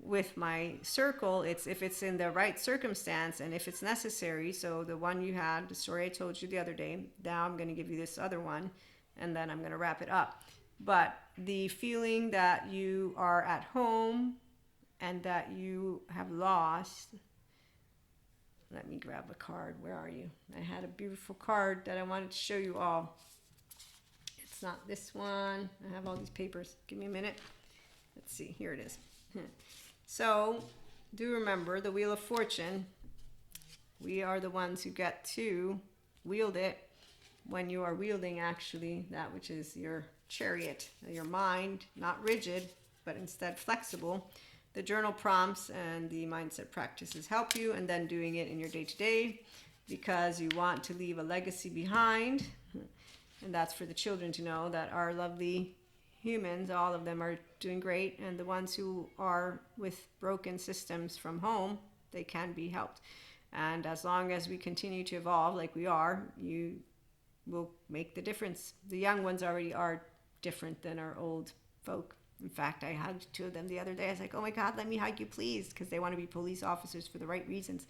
Speaker 1: With my circle, it's if it's in the right circumstance and if it's necessary. So the one you had, the story I told you the other day, now I'm going to give you this other one, and then I'm going to wrap it up. But the feeling that you are at home and that you have lost. Let me grab a card. Where are you? I had a beautiful card that I wanted to show you all. It's not this one. I have all these papers. Give me a minute. Let's see. Here it is. So do remember the Wheel of Fortune. We are the ones who get to wield it when you are wielding actually that which is your chariot, your mind, not rigid, but instead flexible. The journal prompts and the mindset practices help you, and then doing it in your day-to-day because you want to leave a legacy behind. And that's for the children to know that our lovely humans, all of them are doing great, and the ones who are with broken systems from home, they can be helped. And as long as we continue to evolve like we are, you will make the difference. The young ones already are different than our old folk. In fact, I hugged two of them the other day. I was like, oh my God, let me hug you, please, because they want to be police officers for the right reasons.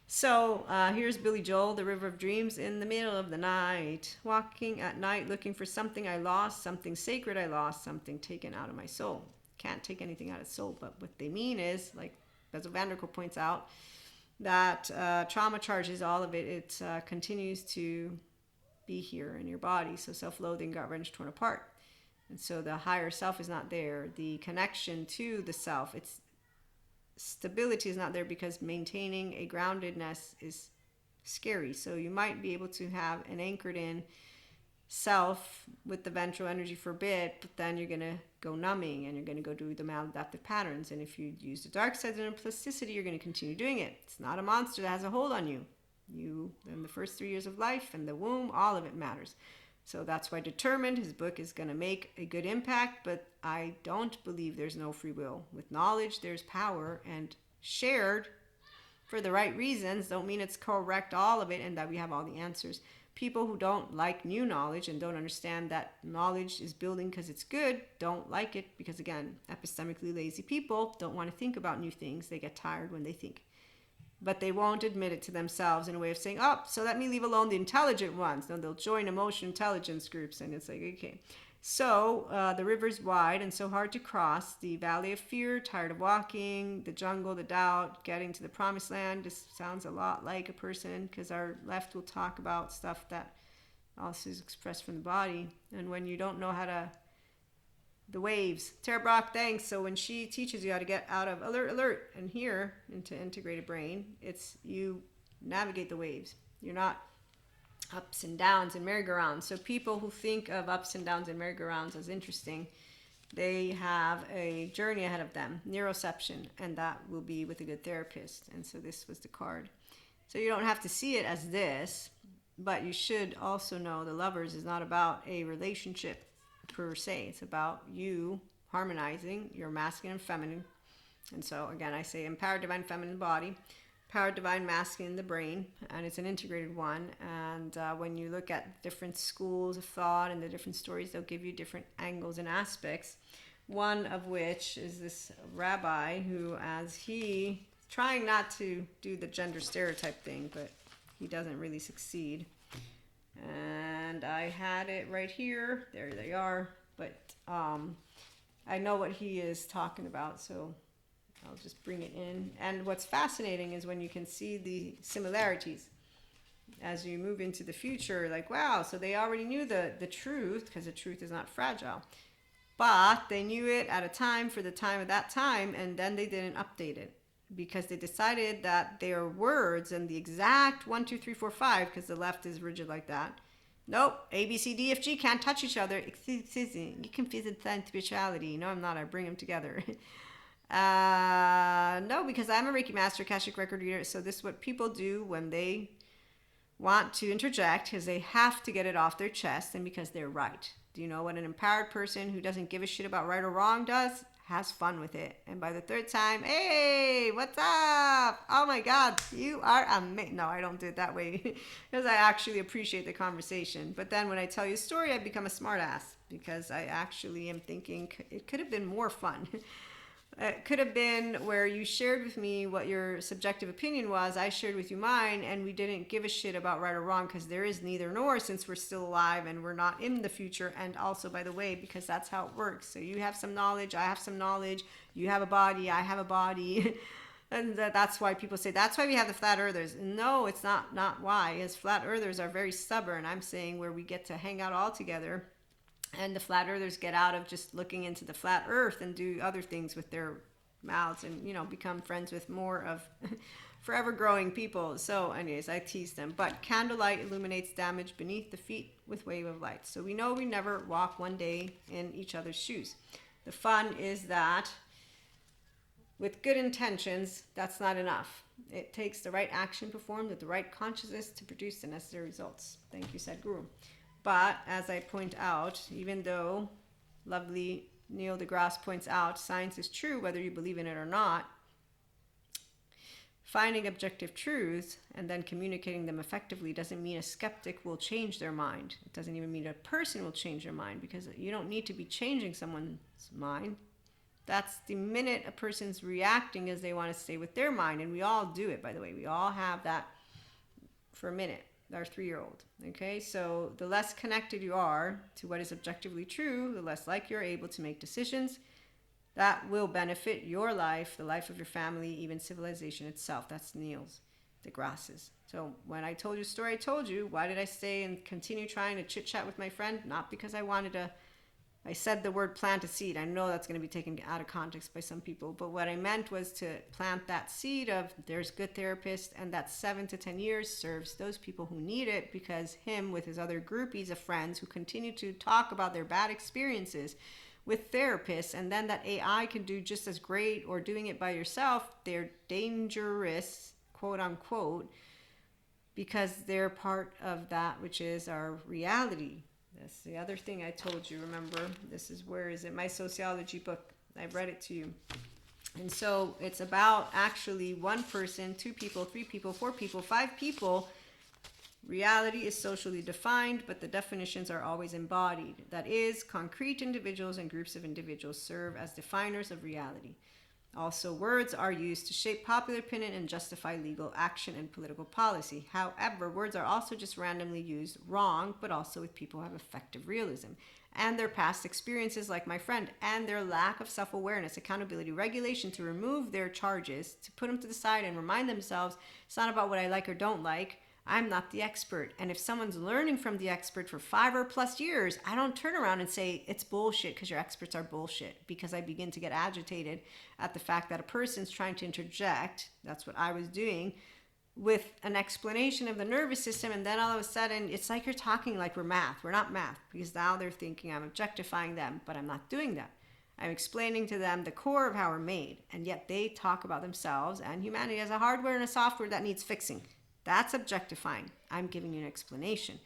Speaker 1: So here's Billy Joel, The River of Dreams, in the middle of the night, walking at night, looking for something I lost, something sacred I lost, something taken out of my soul. Can't take anything out of soul, but what they mean is, like Bessel van der Kolk points out, that trauma charges all of it. It continues to be here in your body. So self-loathing, gut-wrench, torn apart. And so the higher self is not there. The connection to the self, its stability is not there because maintaining a groundedness is scary. So you might be able to have an anchored in self with the ventral energy for a bit, but then you're going to go numbing and you're going to go do the maladaptive patterns. And if you use the dark side and plasticity, you're going to continue doing it. It's not a monster that has a hold on you. You, in the first 3 years of life and the womb, all of it matters. So that's why Determined, his book, is going to make a good impact, but I don't believe there's no free will. With knowledge, there's power, and shared for the right reasons don't mean it's correct, all of it, and that we have all the answers. People who don't like new knowledge and don't understand that knowledge is building because it's good don't like it because, again, epistemically lazy people don't want to think about new things. They get tired when they think. But they won't admit it to themselves in a way of saying, oh, so let me leave alone the intelligent ones. No, they'll join emotional intelligence groups, and it's like, okay. So the river's wide and so hard to cross. The valley of fear, tired of walking, the jungle, the doubt, getting to the promised land. This sounds a lot like a person, because our left will talk about stuff that also is expressed from the body. And when you don't know how to, the waves. Tara Brock, thanks. So when she teaches you how to get out of alert, and here into integrated brain, it's you navigate the waves. You're not ups and downs and merry-go-rounds. So people who think of ups and downs and merry-go-rounds as interesting, they have a journey ahead of them, neuroception, and that will be with a good therapist. And so this was the card. So you don't have to see it as this, but you should also know the Lovers is not about a relationship per se. It's about you harmonizing your masculine and feminine. And so again, I say empowered divine feminine body, powered divine masculine the brain, and it's an integrated one. And when you look at different schools of thought and the different stories, they'll give you different angles and aspects, one of which is this rabbi who, as he trying not to do the gender stereotype thing, but he doesn't really succeed. And I had it right here. There they are. But I know what he is talking about, so I'll just bring it in. And what's fascinating is when you can see the similarities as you move into the future, like, wow, so they already knew the truth, because the truth is not fragile. But they knew it at a time for the time of that time, and then they didn't update it, because they decided that their words and the exact 1, 2, 3, 4, 5, because the left is rigid like that. Nope, A, B, C, D, F, G can't touch each other. You confuse it with spirituality. No, I'm not. I bring them together. No, because I'm a Reiki master, Akashic record reader. So this is what people do when they want to interject, because they have to get it off their chest, and because they're right. Do you know what an empowered person who doesn't give a shit about right or wrong does? has fun with it. And by the third time, hey, what's up? Oh my God, you are amazing. No, I don't do it that way because I actually appreciate the conversation. But then when I tell you a story, I become a smartass because I actually am thinking it could have been more fun. It could have been where you shared with me what your subjective opinion was. I shared with you mine, and we didn't give a shit about right or wrong because there is neither nor since we're still alive and we're not in the future. And also, by the way, because that's how it works. So you have some knowledge, I have some knowledge. You have a body, I have a body. And that's why people say, that's why we have the flat earthers. No, it's not why. As flat earthers are very stubborn. I'm saying where we get to hang out all together. And the flat earthers get out of just looking into the flat earth and do other things with their mouths and, become friends with more of forever growing people. So anyways, I tease them. But candlelight illuminates damage beneath the feet with wave of light. So we know we never walk one day in each other's shoes. The fun is that with good intentions, that's not enough. It takes the right action performed with the right consciousness to produce the necessary results. Thank you, Sadhguru. But as I point out, even though lovely Neil deGrasse points out, science is true whether you believe in it or not, finding objective truths and then communicating them effectively doesn't mean a skeptic will change their mind. It doesn't even mean a person will change their mind, because you don't need to be changing someone's mind. That's the minute a person's reacting as they want to stay with their mind. And we all do it, by the way. We all have that for a minute. Our 3-year-old. Okay, so the less connected you are to what is objectively true, the less likely you're able to make decisions that will benefit your life, the life of your family, even civilization itself. That's Neil's deGrasse's. So when I told you the story I told you, why did I stay and continue trying to chit chat with my friend? Not because I wanted to. I said the word plant a seed. I know that's going to be taken out of context by some people, but what I meant was to plant that seed of there's good therapists, and that 7 to 10 years serves those people who need it, because him with his other groupies of friends who continue to talk about their bad experiences with therapists, and then that AI can do just as great, or doing it by yourself, they're dangerous, quote unquote, because they're part of that which is our reality. That's the other thing I told you, remember? This is, where is it? My sociology book. I've read it to you. And so it's about actually one person, 2 people, 3 people, 4 people, 5 people. Reality is socially defined, but the definitions are always embodied. That is, concrete individuals and groups of individuals serve as definers of reality. Also, words are used to shape popular opinion and justify legal action and political policy. However, words are also just randomly used wrong, but also with people who have effective realism and their past experiences, like my friend, and their lack of self-awareness, accountability, regulation, to remove their charges, to put them to the side and remind themselves it's not about what I like or don't like. I'm not the expert. And if someone's learning from the expert for 5 or plus years, I don't turn around and say it's bullshit because your experts are bullshit, because I begin to get agitated at the fact that a person's trying to interject, that's what I was doing, with an explanation of the nervous system, and then all of a sudden it's like you're talking like we're math. We're not math, because now they're thinking I'm objectifying them, but I'm not doing that. I'm explaining to them the core of how we're made, and yet they talk about themselves and humanity as a hardware and a software that needs fixing. That's objectifying. I'm giving you an explanation.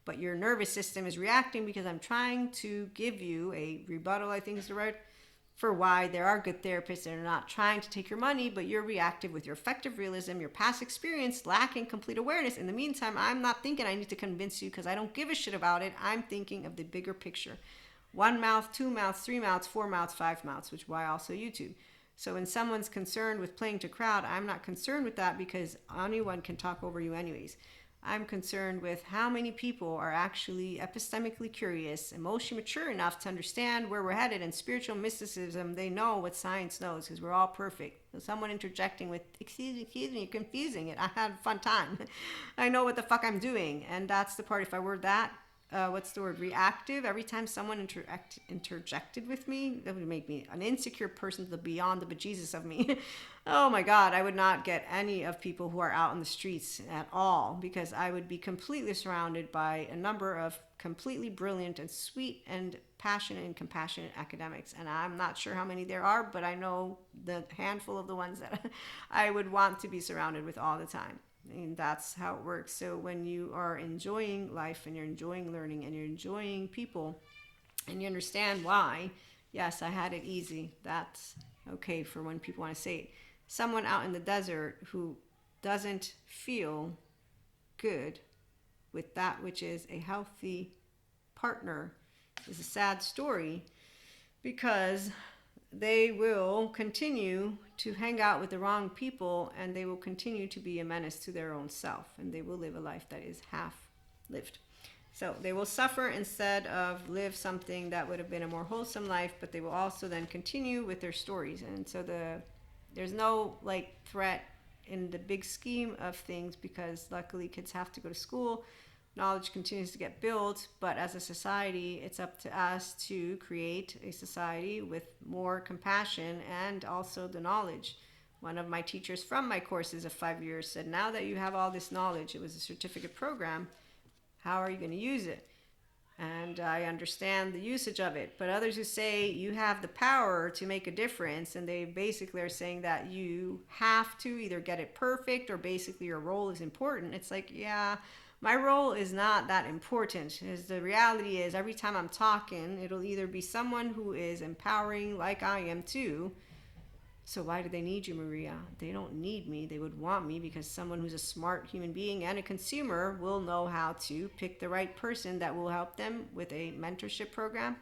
Speaker 1: But your nervous system is reacting because I'm trying to give you a rebuttal, I think is the word, for why there are good therapists that are not trying to take your money, but you're reactive with your effective realism, your past experience, lacking complete awareness. In the meantime, I'm not thinking I need to convince you because I don't give a shit about it. I'm thinking of the bigger picture. 1 mouth, 2 mouths, 3 mouths, 4 mouths, 5 mouths, which is why also YouTube. So when someone's concerned with playing to crowd, I'm not concerned with that, because anyone can talk over you anyways. I'm concerned with how many people are actually epistemically curious, emotionally mature enough to understand where we're headed, and spiritual mysticism, they know what science knows, because we're all perfect. So someone interjecting with, excuse me, you're confusing it. I had a fun time. I know what the fuck I'm doing. And that's the part, if I were that, reactive, every time someone interjected with me, that would make me an insecure person to the beyond the bejesus of me. Oh my God, I would not get any of people who are out in the streets at all, because I would be completely surrounded by a number of completely brilliant and sweet and passionate and compassionate academics. And I'm not sure how many there are, but I know the handful of the ones that I would want to be surrounded with all the time. And that's how it works. So when you are enjoying life and you're enjoying learning and you're enjoying people and you understand why, Yes, I had it easy. That's okay for when people want to say it. Someone out in the desert who doesn't feel good with that which is a healthy partner is a sad story, because they will continue to hang out with the wrong people, and they will continue to be a menace to their own self, and they will live a life that is half lived. So they will suffer instead of live something that would have been a more wholesome life, but they will also then continue with their stories. And so there's no like threat in the big scheme of things, because luckily kids have to go to school. Knowledge continues to get built, but as a society, it's up to us to create a society with more compassion and also the knowledge. One of my teachers from my courses of 5 years said, now that you have all this knowledge, it was a certificate program, how are you going to use it? And I understand the usage of it. But others who say you have the power to make a difference, and they basically are saying that you have to either get it perfect or basically your role is important. It's like, yeah, my role is not that important. As the reality is, every time I'm talking, it'll either be someone who is empowering like I am too. So why do they need you, Maria? They don't need me. They would want me because someone who's a smart human being and a consumer will know how to pick the right person that will help them with a mentorship program.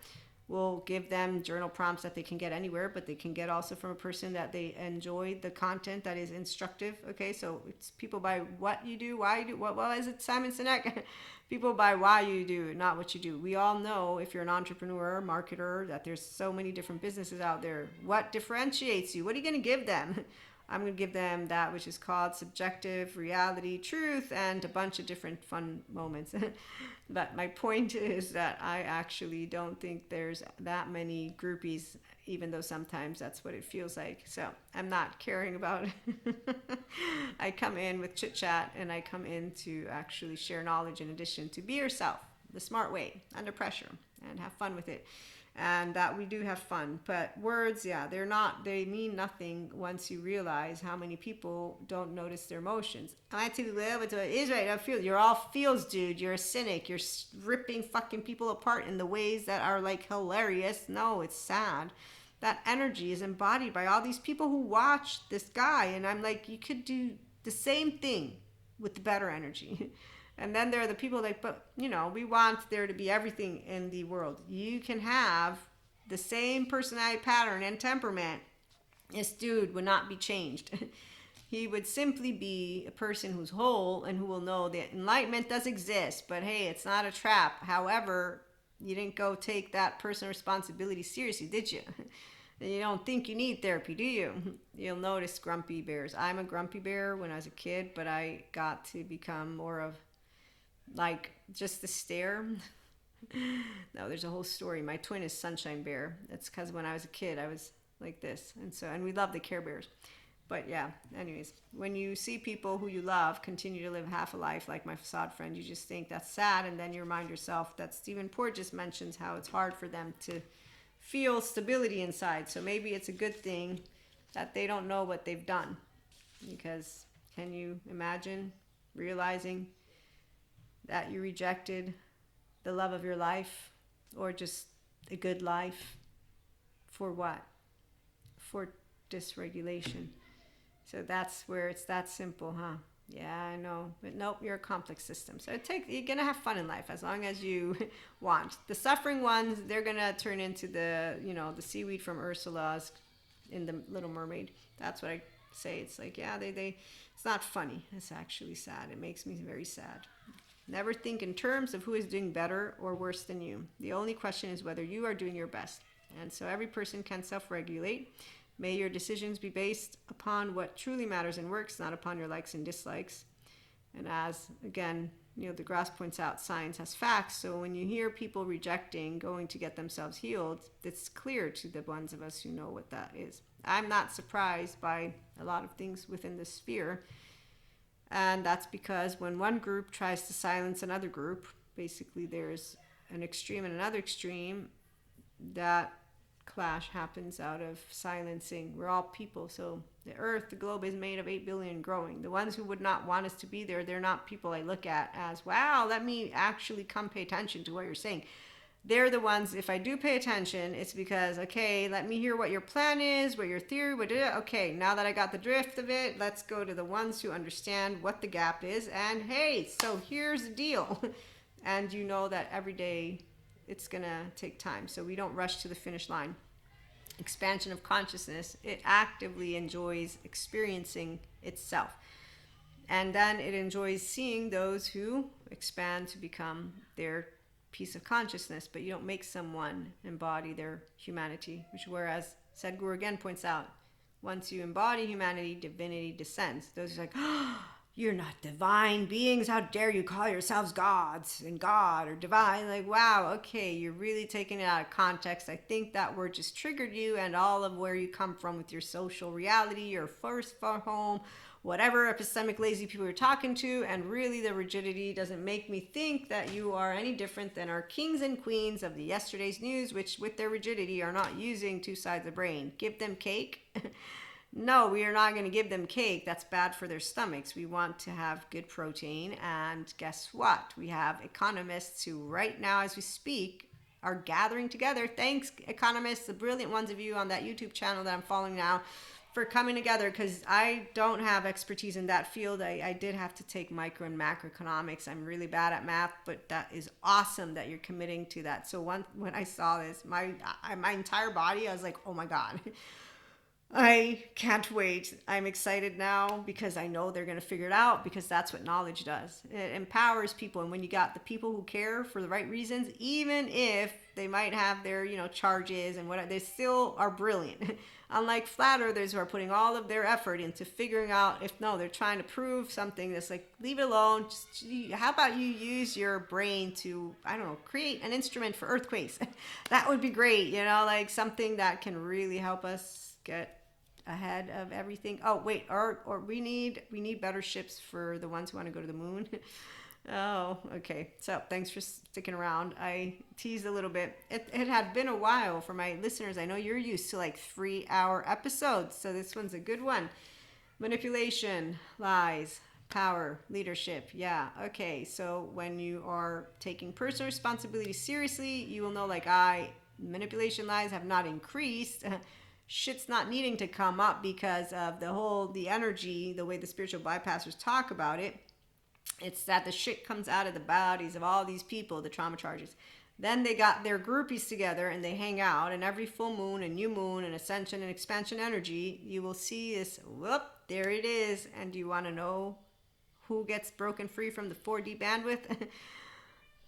Speaker 1: We'll give them journal prompts that they can get anywhere, but they can get also from a person that they enjoy the content that is instructive. Okay, so it's people by what you do, why you do. What is it, Simon Sinek? People by why you do, not what you do. We all know, if you're an entrepreneur or marketer, that there's so many different businesses out there. What differentiates you? What are you going to give them? I'm going to give them that which is called subjective reality, truth, and a bunch of different fun moments. But my point is that I actually don't think there's that many groupies, even though sometimes that's what it feels like. So I'm not caring about it. I come in with chit chat, and I come in to actually share knowledge in addition to be yourself the smart way, under pressure, and have fun with it. And that we do have fun. But words, yeah, they mean nothing once you realize how many people don't notice their emotions. You're all feels, dude. You're a cynic. You're ripping fucking people apart in the ways that are like hilarious. No, it's sad. That energy is embodied by all these people who watch this guy. And I'm like, you could do the same thing with the better energy. And then there are the people like, but we want there to be everything in the world. You can have the same personality pattern and temperament. This dude would not be changed. He would simply be a person who's whole and who will know that enlightenment does exist, but hey, it's not a trap. However, you didn't go take that personal responsibility seriously, did you? You don't think you need therapy, do you? You'll notice grumpy bears. I'm a grumpy bear when I was a kid, but I got to become more of like just the stare. No, there's a whole story. My twin is Sunshine Bear. That's because when I was a kid, I was like this. And we love the Care Bears. But yeah, anyways, when you see people who you love continue to live half a life, like my facade friend, you just think that's sad. And then you remind yourself that Stephen Porges mentions how it's hard for them to feel stability inside. So maybe it's a good thing that they don't know what they've done. Because can you imagine realizing that you rejected the love of your life, or just a good life, for what? For dysregulation. So that's where it's that simple, huh? Yeah, I know, but nope, you're a complex system. So you're gonna have fun in life as long as you want. The suffering ones, they're gonna turn into the seaweed from Ursula's in the Little Mermaid. That's what I say. It's like, yeah, it's not funny. It's actually sad. It makes me very sad. Never think in terms of who is doing better or worse than you. The only question is whether you are doing your best. And so every person can self-regulate. May your decisions be based upon what truly matters and works, not upon your likes and dislikes. And as, again, DeGrasse points out, science has facts. So when you hear people rejecting going to get themselves healed, it's clear to the ones of us who know what that is. I'm not surprised by a lot of things within this sphere. And that's because when one group tries to silence another group, basically there's an extreme and another extreme, that clash happens out of silencing. We're all people. So the earth, the globe is made of 8 billion growing. The ones who would not want us to be there, they're not people I look at as, wow, let me actually come pay attention to what you're saying. they're the ones, if I do pay attention, it's because, okay, let me hear what your plan is, what your theory, okay, now that I got the drift of it, let's go to the ones who understand what the gap is. And hey, so here's the deal. And you know that every day it's going to take time. So we don't rush to the finish line. Expansion of consciousness, it actively enjoys experiencing itself. And then it enjoys seeing those who expand to become their piece of consciousness, but you don't make someone embody their humanity, which, whereas Sadhguru again points out, once you embody humanity, divinity descends. Those are like, oh, you're not divine beings, how dare you call yourselves gods and God or divine. Like, wow, okay, you're really taking it out of context. I think that word just triggered you, and all of where you come from with your social reality, your first home, whatever epistemic lazy people you're talking to, and really the rigidity doesn't make me think that you are any different than our kings and queens of the yesterday's news, which with their rigidity are not using two sides of the brain. Give them cake? No, we are not going to give them cake. That's bad for their stomachs. We want to have good protein, and guess what? We have economists who right now as we speak are gathering together. Thanks, economists, the brilliant ones of you on that YouTube channel that I'm following now, for coming together, because I don't have expertise in that field. I did have to take micro and macroeconomics. I'm really bad at math, but that is awesome that you're committing to that. So when I saw this, my entire body, I was like, oh my God, I can't wait. I'm excited now because I know they're going to figure it out, because that's what knowledge does. It empowers people. And when you got the people who care for the right reasons, even if they might have their, charges and what, they still are brilliant. Unlike flat earthers who are putting all of their effort into figuring out they're trying to prove something that's like, leave it alone. Just, how about you use your brain to, create an instrument for earthquakes? That would be great. Like something that can really help us get ahead of everything. Oh wait, or we need better ships for the ones who want to go to the moon. Oh, okay. So thanks for sticking around. I teased a little bit. It had been a while for my listeners. I know you're used to like 3-hour episodes, so this one's a good one. Manipulation, lies, power, leadership. Yeah. Okay. So when you are taking personal responsibility seriously, you will know, like, manipulation, lies have not increased. Shit's not needing to come up because of the energy, the way the spiritual bypassers talk about it. It's that the shit comes out of the bodies of all these people, the trauma charges. Then they got their groupies together and they hang out, and every full moon and new moon and ascension and expansion energy, you will see this, there it is. And do you want to know who gets broken free from the 4D bandwidth?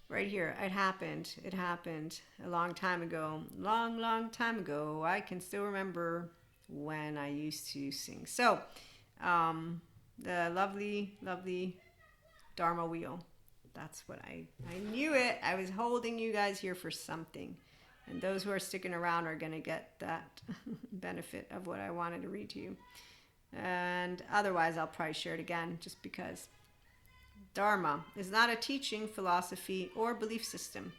Speaker 1: Right here. It happened a long time ago. Long time ago. I can still remember when I used to sing. So, the lovely Dharma wheel. That's what I knew it. I was holding you guys here for something. And those who are sticking around are going to get that benefit of what I wanted to read to you. And otherwise, I'll probably share it again just because. Dharma is not a teaching, philosophy, or belief system.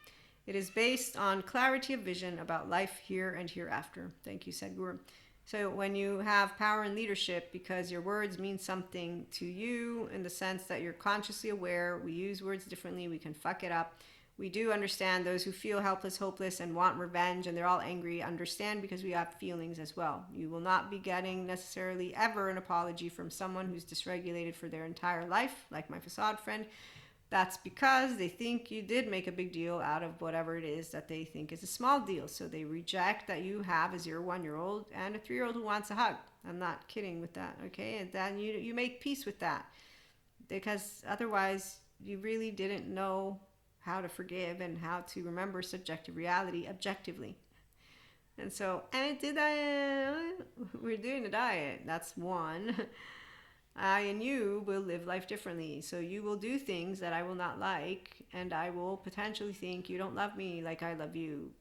Speaker 1: It is based on clarity of vision about life here and hereafter. Thank you, Sadhguru. So when you have power and leadership, because your words mean something to you in the sense that you're consciously aware, we use words differently, we can fuck it up. We do understand those who feel helpless, hopeless, and want revenge, and they're all angry, understand, because we have feelings as well. You will not be getting necessarily ever an apology from someone who's dysregulated for their entire life, like my facade friend. That's because they think you did make a big deal out of whatever it is that they think is a small deal. So they reject that you have a 0-1-year-old and a 3-year-old who wants a hug. I'm not kidding with that, okay? And then you make peace with that, because otherwise you really didn't know how to forgive and how to remember subjective reality objectively. And so, we're doing a diet. That's one. I and you will live life differently. So you will do things that I will not like, and I will potentially think you don't love me like I love you.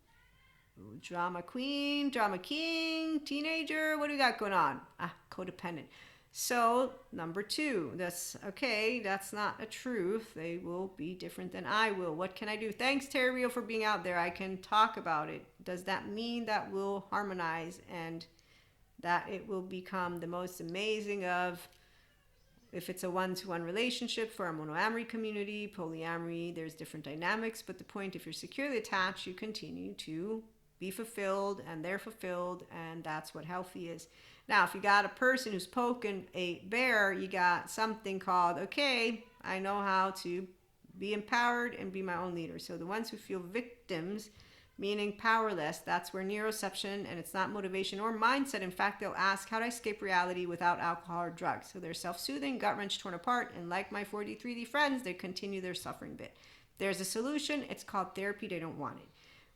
Speaker 1: Drama queen, drama king, teenager, what do we got going on? Codependent. So, number 2, that's not a truth. They will be different than I will. What can I do? Thanks, Terry Rio, for being out there. I can talk about it. Does that mean that we'll harmonize and that it will become the most amazing of if it's a one-to-one relationship for a monoamory community, polyamory, there's different dynamics. But the point, if you're securely attached, you continue to be fulfilled and they're fulfilled, and that's what healthy is. Now, if you got a person who's poking a bear, you got something called, okay, I know how to be empowered and be my own leader. So the ones who feel victims, meaning powerless, that's where neuroception, and it's not motivation or mindset. In fact, they'll ask, how do I escape reality without alcohol or drugs? So they're self-soothing, gut-wrench, torn apart, and like my 4D3D friends, they continue their suffering bit. There's a solution. It's called therapy. They don't want it.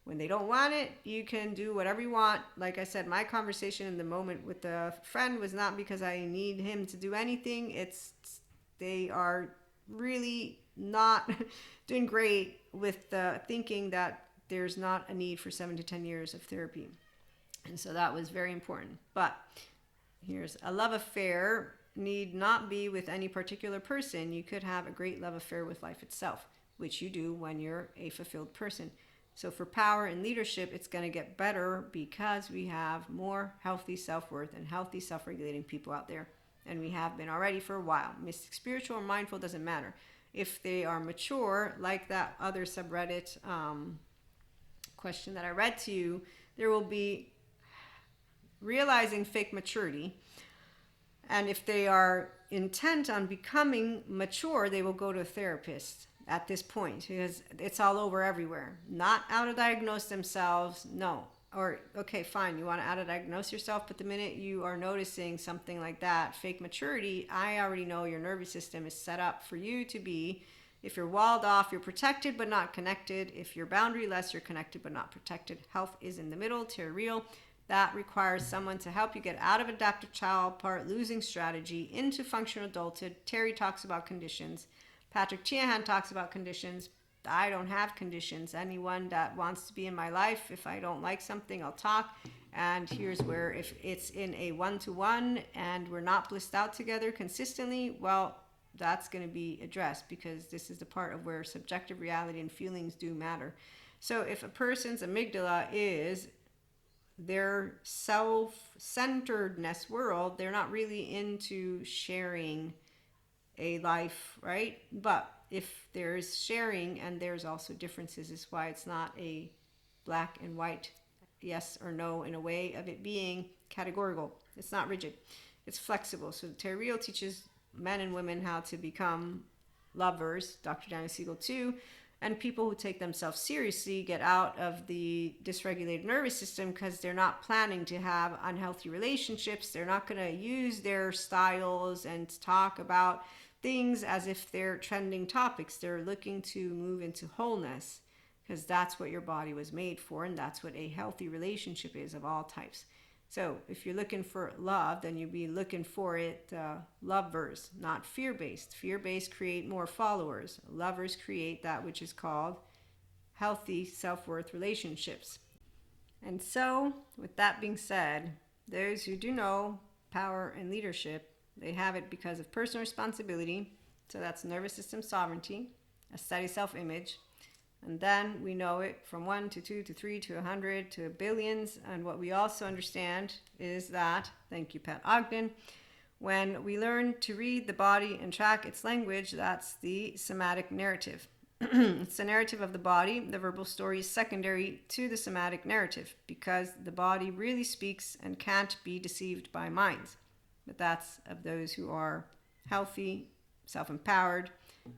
Speaker 1: When they don't want it, you can do whatever you want. Like I said, my conversation in the moment with the friend was not because I need him to do anything. It's they are really not doing great with the thinking that there's not a need for 7 to 10 years of therapy. And so that was very important. But here's a love affair need not be with any particular person. You could have a great love affair with life itself, which you do when you're a fulfilled person. So for power and leadership, it's going to get better because we have more healthy self-worth and healthy self-regulating people out there. And we have been already for a while. Mystic, spiritual, or mindful, doesn't matter. If they are mature, like that other subreddit question that I read to you, there will be realizing fake maturity. And if they are intent on becoming mature, they will go to a therapist at this point, because it's all over everywhere. Not auto-diagnose themselves, no. Or, okay, fine, you want to auto-diagnose yourself, but the minute you are noticing something like that, fake maturity, I already know your nervous system is set up for you to be, if you're walled off, you're protected but not connected. If you're boundaryless, you're connected but not protected. Health is in the middle, territorial. That requires someone to help you get out of adaptive child part losing strategy into functional adulthood. Terry talks about conditions. Patrick Tiahan talks about conditions. I don't have conditions. Anyone that wants to be in my life, if I don't like something, I'll talk. And here's where, if it's in a one-to-one and we're not blissed out together consistently, well, that's going to be addressed, because this is the part of where subjective reality and feelings do matter. So if a person's amygdala is their self-centeredness world, they're not really into sharing a life, right? But if there's sharing and there's also differences, is why it's not a black and white yes or no, in a way of it being categorical. It's not rigid, it's flexible. So Terry teaches men and women how to become lovers, Dr. Daniel Siegel too, and people who take themselves seriously get out of the dysregulated nervous system, because they're not planning to have unhealthy relationships. They're not going to use their styles and talk about things as if they're trending topics. They're looking to move into wholeness, because that's what your body was made for, and that's what a healthy relationship is of all types. So if you're looking for love, then you'd be looking for it lovers, not fear-based. Fear-based create more followers. Lovers create that which is called healthy self-worth relationships. And so, with that being said, those who do know power and leadership, they have it because of personal responsibility. So that's nervous system sovereignty, a steady self-image. And then we know it from 1 to 2 to 3 to 100 to billions. And what we also understand is that, thank you, Pat Ogden, when we learn to read the body and track its language, that's the somatic narrative. It's the narrative of the body. The verbal story is secondary to the somatic narrative, because the body really speaks and can't be deceived by minds. But that's of those who are healthy, self-empowered,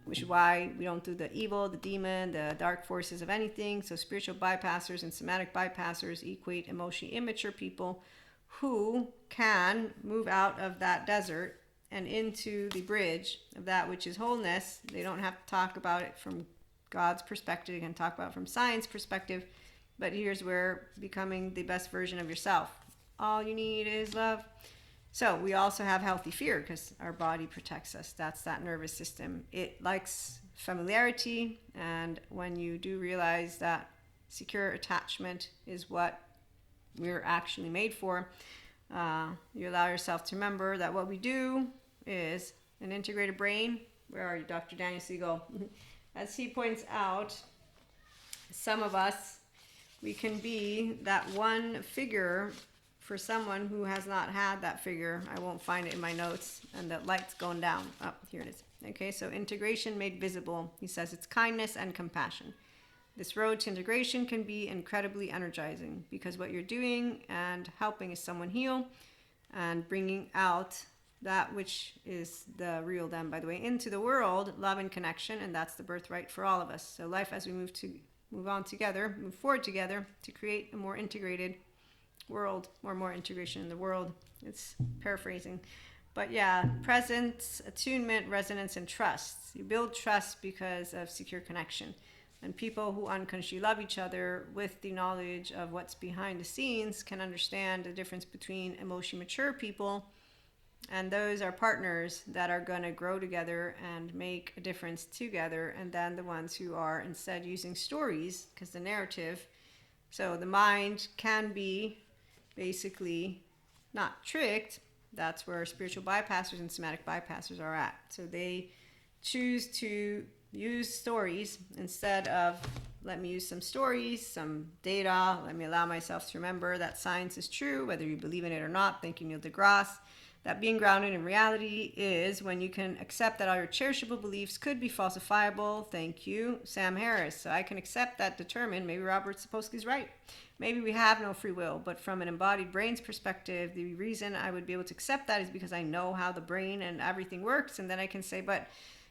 Speaker 1: which is why we don't do the evil, the demon, the dark forces of anything. So spiritual bypassers and somatic bypassers equate emotionally immature people who can move out of that desert and into the bridge of that which is wholeness. They don't have to talk about it from God's perspective. They can talk about it from science perspective. But here's where becoming the best version of yourself. All you need is love. So we also have healthy fear, because our body protects us. That's that nervous system. It likes familiarity. And when you do realize that secure attachment is what we're actually made for, you allow yourself to remember that what we do is an integrated brain. Where are you, Dr. Daniel Siegel? As he points out, some of us, we can be that one figure for someone who has not had that figure, I won't find it in my notes, and the light's going down. Oh, here it is. Okay, so integration made visible. He says it's kindness and compassion. This road to integration can be incredibly energizing because what you're doing and helping is someone heal and bringing out that which is the real them, by the way, into the world, love and connection, and that's the birthright for all of us. So life as we move forward together to create a more integrated world, or more integration in the world. It's paraphrasing. But yeah, presence, attunement, resonance, and trust. You build trust because of secure connection. And people who unconsciously love each other with the knowledge of what's behind the scenes can understand the difference between emotionally mature people, and those are partners that are going to grow together and make a difference together, and then the ones who are instead using stories, because the narrative, so the mind can be basically not tricked. That's where spiritual bypassers and somatic bypassers are at. So they choose to use stories instead of, let me use some stories, some data, let me allow myself to remember that science is true, whether you believe in it or not. Thank you, Neil deGrasse. That being grounded in reality is when you can accept that all your cherishable beliefs could be falsifiable. Thank you, Sam Harris. So I can accept that, determine, maybe Robert Sapolsky's right. Maybe we have no free will, but from an embodied brain's perspective, the reason I would be able to accept that is because I know how the brain and everything works, and then I can say, but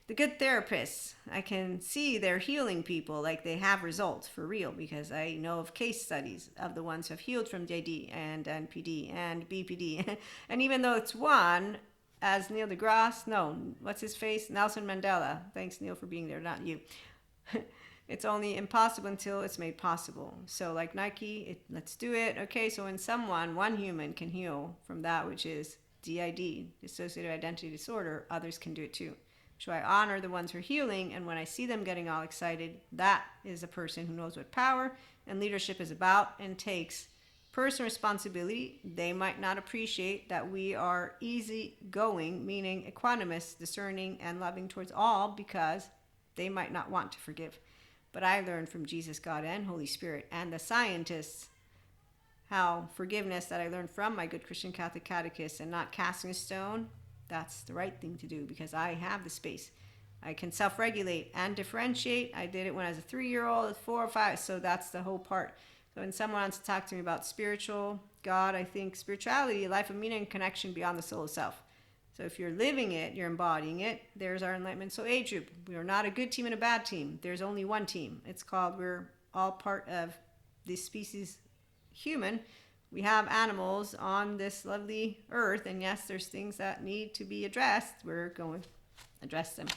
Speaker 1: the good therapists, I can see they're healing people, like they have results for real, because I know of case studies of the ones who have healed from JD and NPD and BPD. And even though it's one, as Neil deGrasse, no, what's his face? Nelson Mandela. Thanks, Neil, for being there, not you. It's only impossible until it's made possible. So like Nike, let's do it. Okay, so when one human can heal from that which is DID, dissociative identity disorder, others can do it too. So I honor the ones who are healing, and when I see them getting all excited, that is a person who knows what power and leadership is about and takes personal responsibility. They might not appreciate that we are easygoing, meaning equanimous, discerning, and loving towards all, because they might not want to forgive. But I learned from Jesus, God, and Holy Spirit, and the scientists, how forgiveness that I learned from my good Christian Catholic catechist and not casting a stone, that's the right thing to do, because I have the space. I can self-regulate and differentiate. I did it when I was a 3-year-old, 4 or 5, so that's the whole part. So when someone wants to talk to me about spiritual, God, I think spirituality, life of meaning and connection beyond the soul self. So if you're living it, you're embodying it. There's our Enlightenment Soul Age group. We are not a good team and a bad team. There's only one team. It's called, we're all part of this species human. We have animals on this lovely earth, and yes, there's things that need to be addressed. We're going to address them.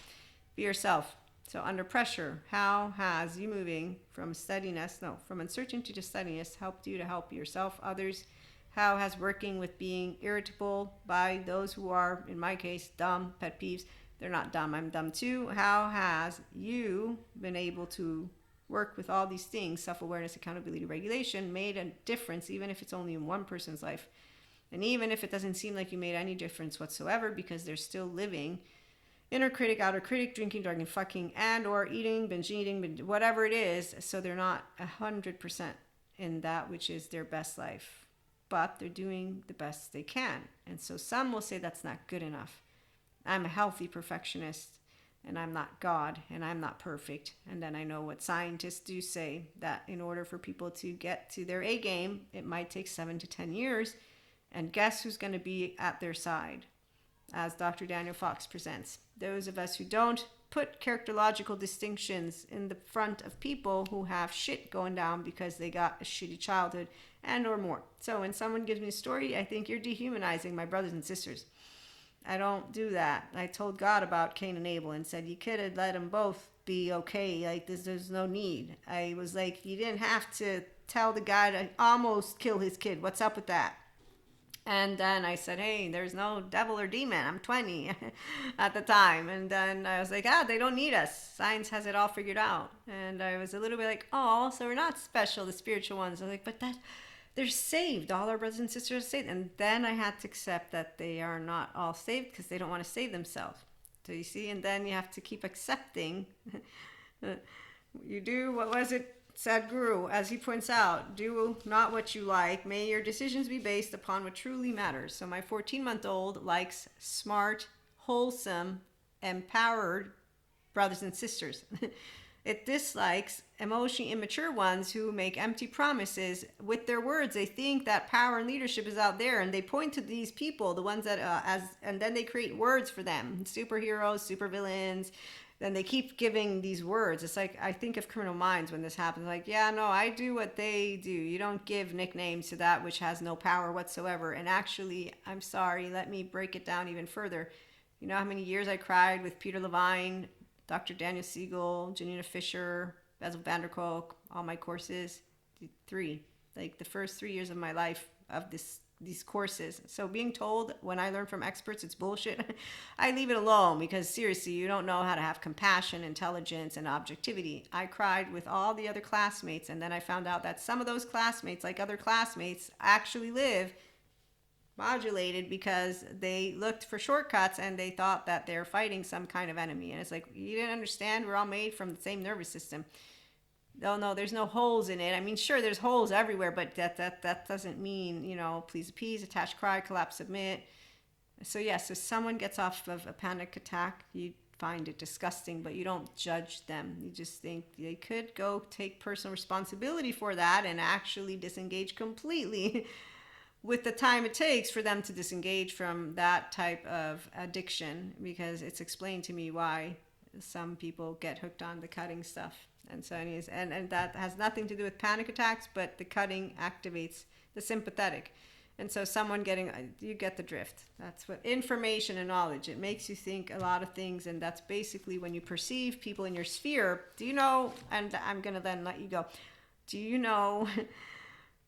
Speaker 1: Be yourself. So under pressure, how has you moving from uncertainty to steadiness helped you to help yourself, others? How has working with being irritable by those who are, in my case, dumb, pet peeves? They're not dumb, I'm dumb too. How has you been able to work with all these things, self-awareness, accountability, regulation, made a difference, even if it's only in one person's life? And even if it doesn't seem like you made any difference whatsoever, because they're still living inner critic, outer critic, drinking, drugging, fucking, and or eating, binge eating, whatever it is, so they're not 100% in that which is their best life, but they're doing the best they can. And so some will say that's not good enough. I'm a healthy perfectionist, and I'm not God, and I'm not perfect. And then I know what scientists do say, that in order for people to get to their A game, it might take 7 to 10 years. And guess who's going to be at their side? As Dr. Daniel Fox presents, those of us who don't put characterological distinctions in the front of people who have shit going down because they got a shitty childhood and or more. So when someone gives me a story, I think you're dehumanizing my brothers and sisters. I don't do that. I told God about Cain and Abel and said, you could have let them both be okay. Like, there's no need. I was like, you didn't have to tell the guy to almost kill his kid. What's up with that? And then I said, hey, there's no devil or demon. I'm 20 at the time. And then I was like, they don't need us. Science has it all figured out. And I was a little bit like, oh, so we're not special, the spiritual ones. I was like, but they're saved. All our brothers and sisters are saved. And then I had to accept that they are not all saved because they don't want to save themselves. So you see, and then you have to keep accepting. You do, what was it? Sadhguru, as he points out, do not what you like. May your decisions be based upon what truly matters. So my 14-month-old likes smart, wholesome, empowered brothers and sisters. It dislikes emotionally immature ones who make empty promises with their words. They think that power and leadership is out there, and they point to these people, the ones that and then they create words for them, superheroes, supervillains. Then they keep giving these words. It's like, I think of Criminal Minds when this happens. Like, yeah, no, I do what they do. You don't give nicknames to that which has no power whatsoever. And actually, I'm sorry, let me break it down even further. You know how many years I cried with Peter Levine, Dr. Daniel Siegel, Janina Fisher, Basil Vanderkolk, all my courses? 3. Like the first 3 years of my life of these courses. So being told when I learn from experts it's bullshit, I leave it alone, because seriously, you don't know how to have compassion, intelligence, and objectivity. I cried with all the other classmates, and then I found out that some of those classmates, like other classmates, actually live modulated because they looked for shortcuts and they thought that they're fighting some kind of enemy. And it's like, you didn't understand, we're all made from the same nervous system. No, there's no holes in it. I mean, sure, there's holes everywhere, but that doesn't mean, please appease, attach, cry, collapse, submit. So yes, if someone gets off of a panic attack, you find it disgusting, but you don't judge them. You just think they could go take personal responsibility for that and actually disengage completely with the time it takes for them to disengage from that type of addiction, because it's explained to me why some people get hooked on the cutting stuff. And so anyways, and that has nothing to do with panic attacks, but the cutting activates the sympathetic. And so you get the drift. That's what information and knowledge, it makes you think a lot of things. And that's basically when you perceive people in your sphere. Do you know, and I'm going to then let you go. Do you know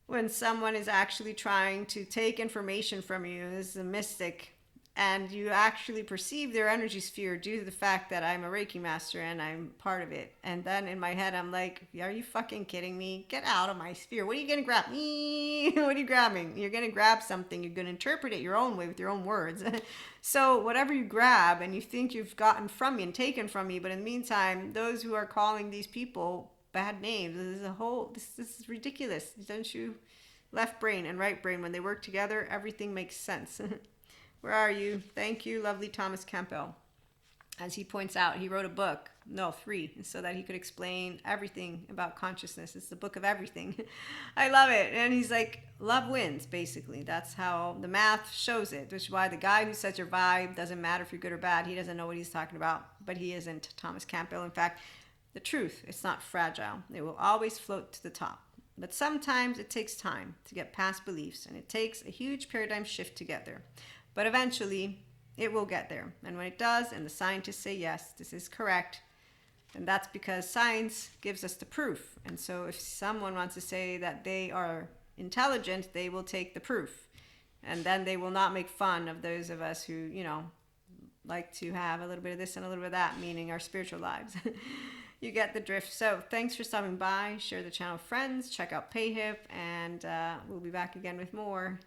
Speaker 1: when someone is actually trying to take information from you, this is a mystic, and you actually perceive their energy sphere due to the fact that I'm a Reiki master and I'm part of it. And then in my head, I'm like, are you fucking kidding me? Get out of my sphere. What are you going to grab? What are you grabbing? You're going to grab something. You're going to interpret it your own way with your own words. So whatever you grab and you think you've gotten from me and taken from me, but in the meantime, those who are calling these people bad names, this is ridiculous. Don't you? Left brain and right brain, when they work together, everything makes sense. Where are you? Thank you, lovely Thomas Campbell. As he points out, he wrote a book, 3, so that he could explain everything about consciousness. It's the book of everything. I love it. And he's like, love wins, basically. That's how the math shows it, which is why the guy who says your vibe doesn't matter if you're good or bad, he doesn't know what he's talking about. But he isn't Thomas Campbell. In fact, the truth, it's not fragile. It will always float to the top. But sometimes it takes time to get past beliefs, and it takes a huge paradigm shift to get there. But eventually, it will get there. And when it does, and the scientists say, yes, this is correct, then that's because science gives us the proof. And so if someone wants to say that they are intelligent, they will take the proof. And then they will not make fun of those of us who, like to have a little bit of this and a little bit of that, meaning our spiritual lives. You get the drift. So thanks for stopping by. Share the channel with friends. Check out PayHip. And we'll be back again with more.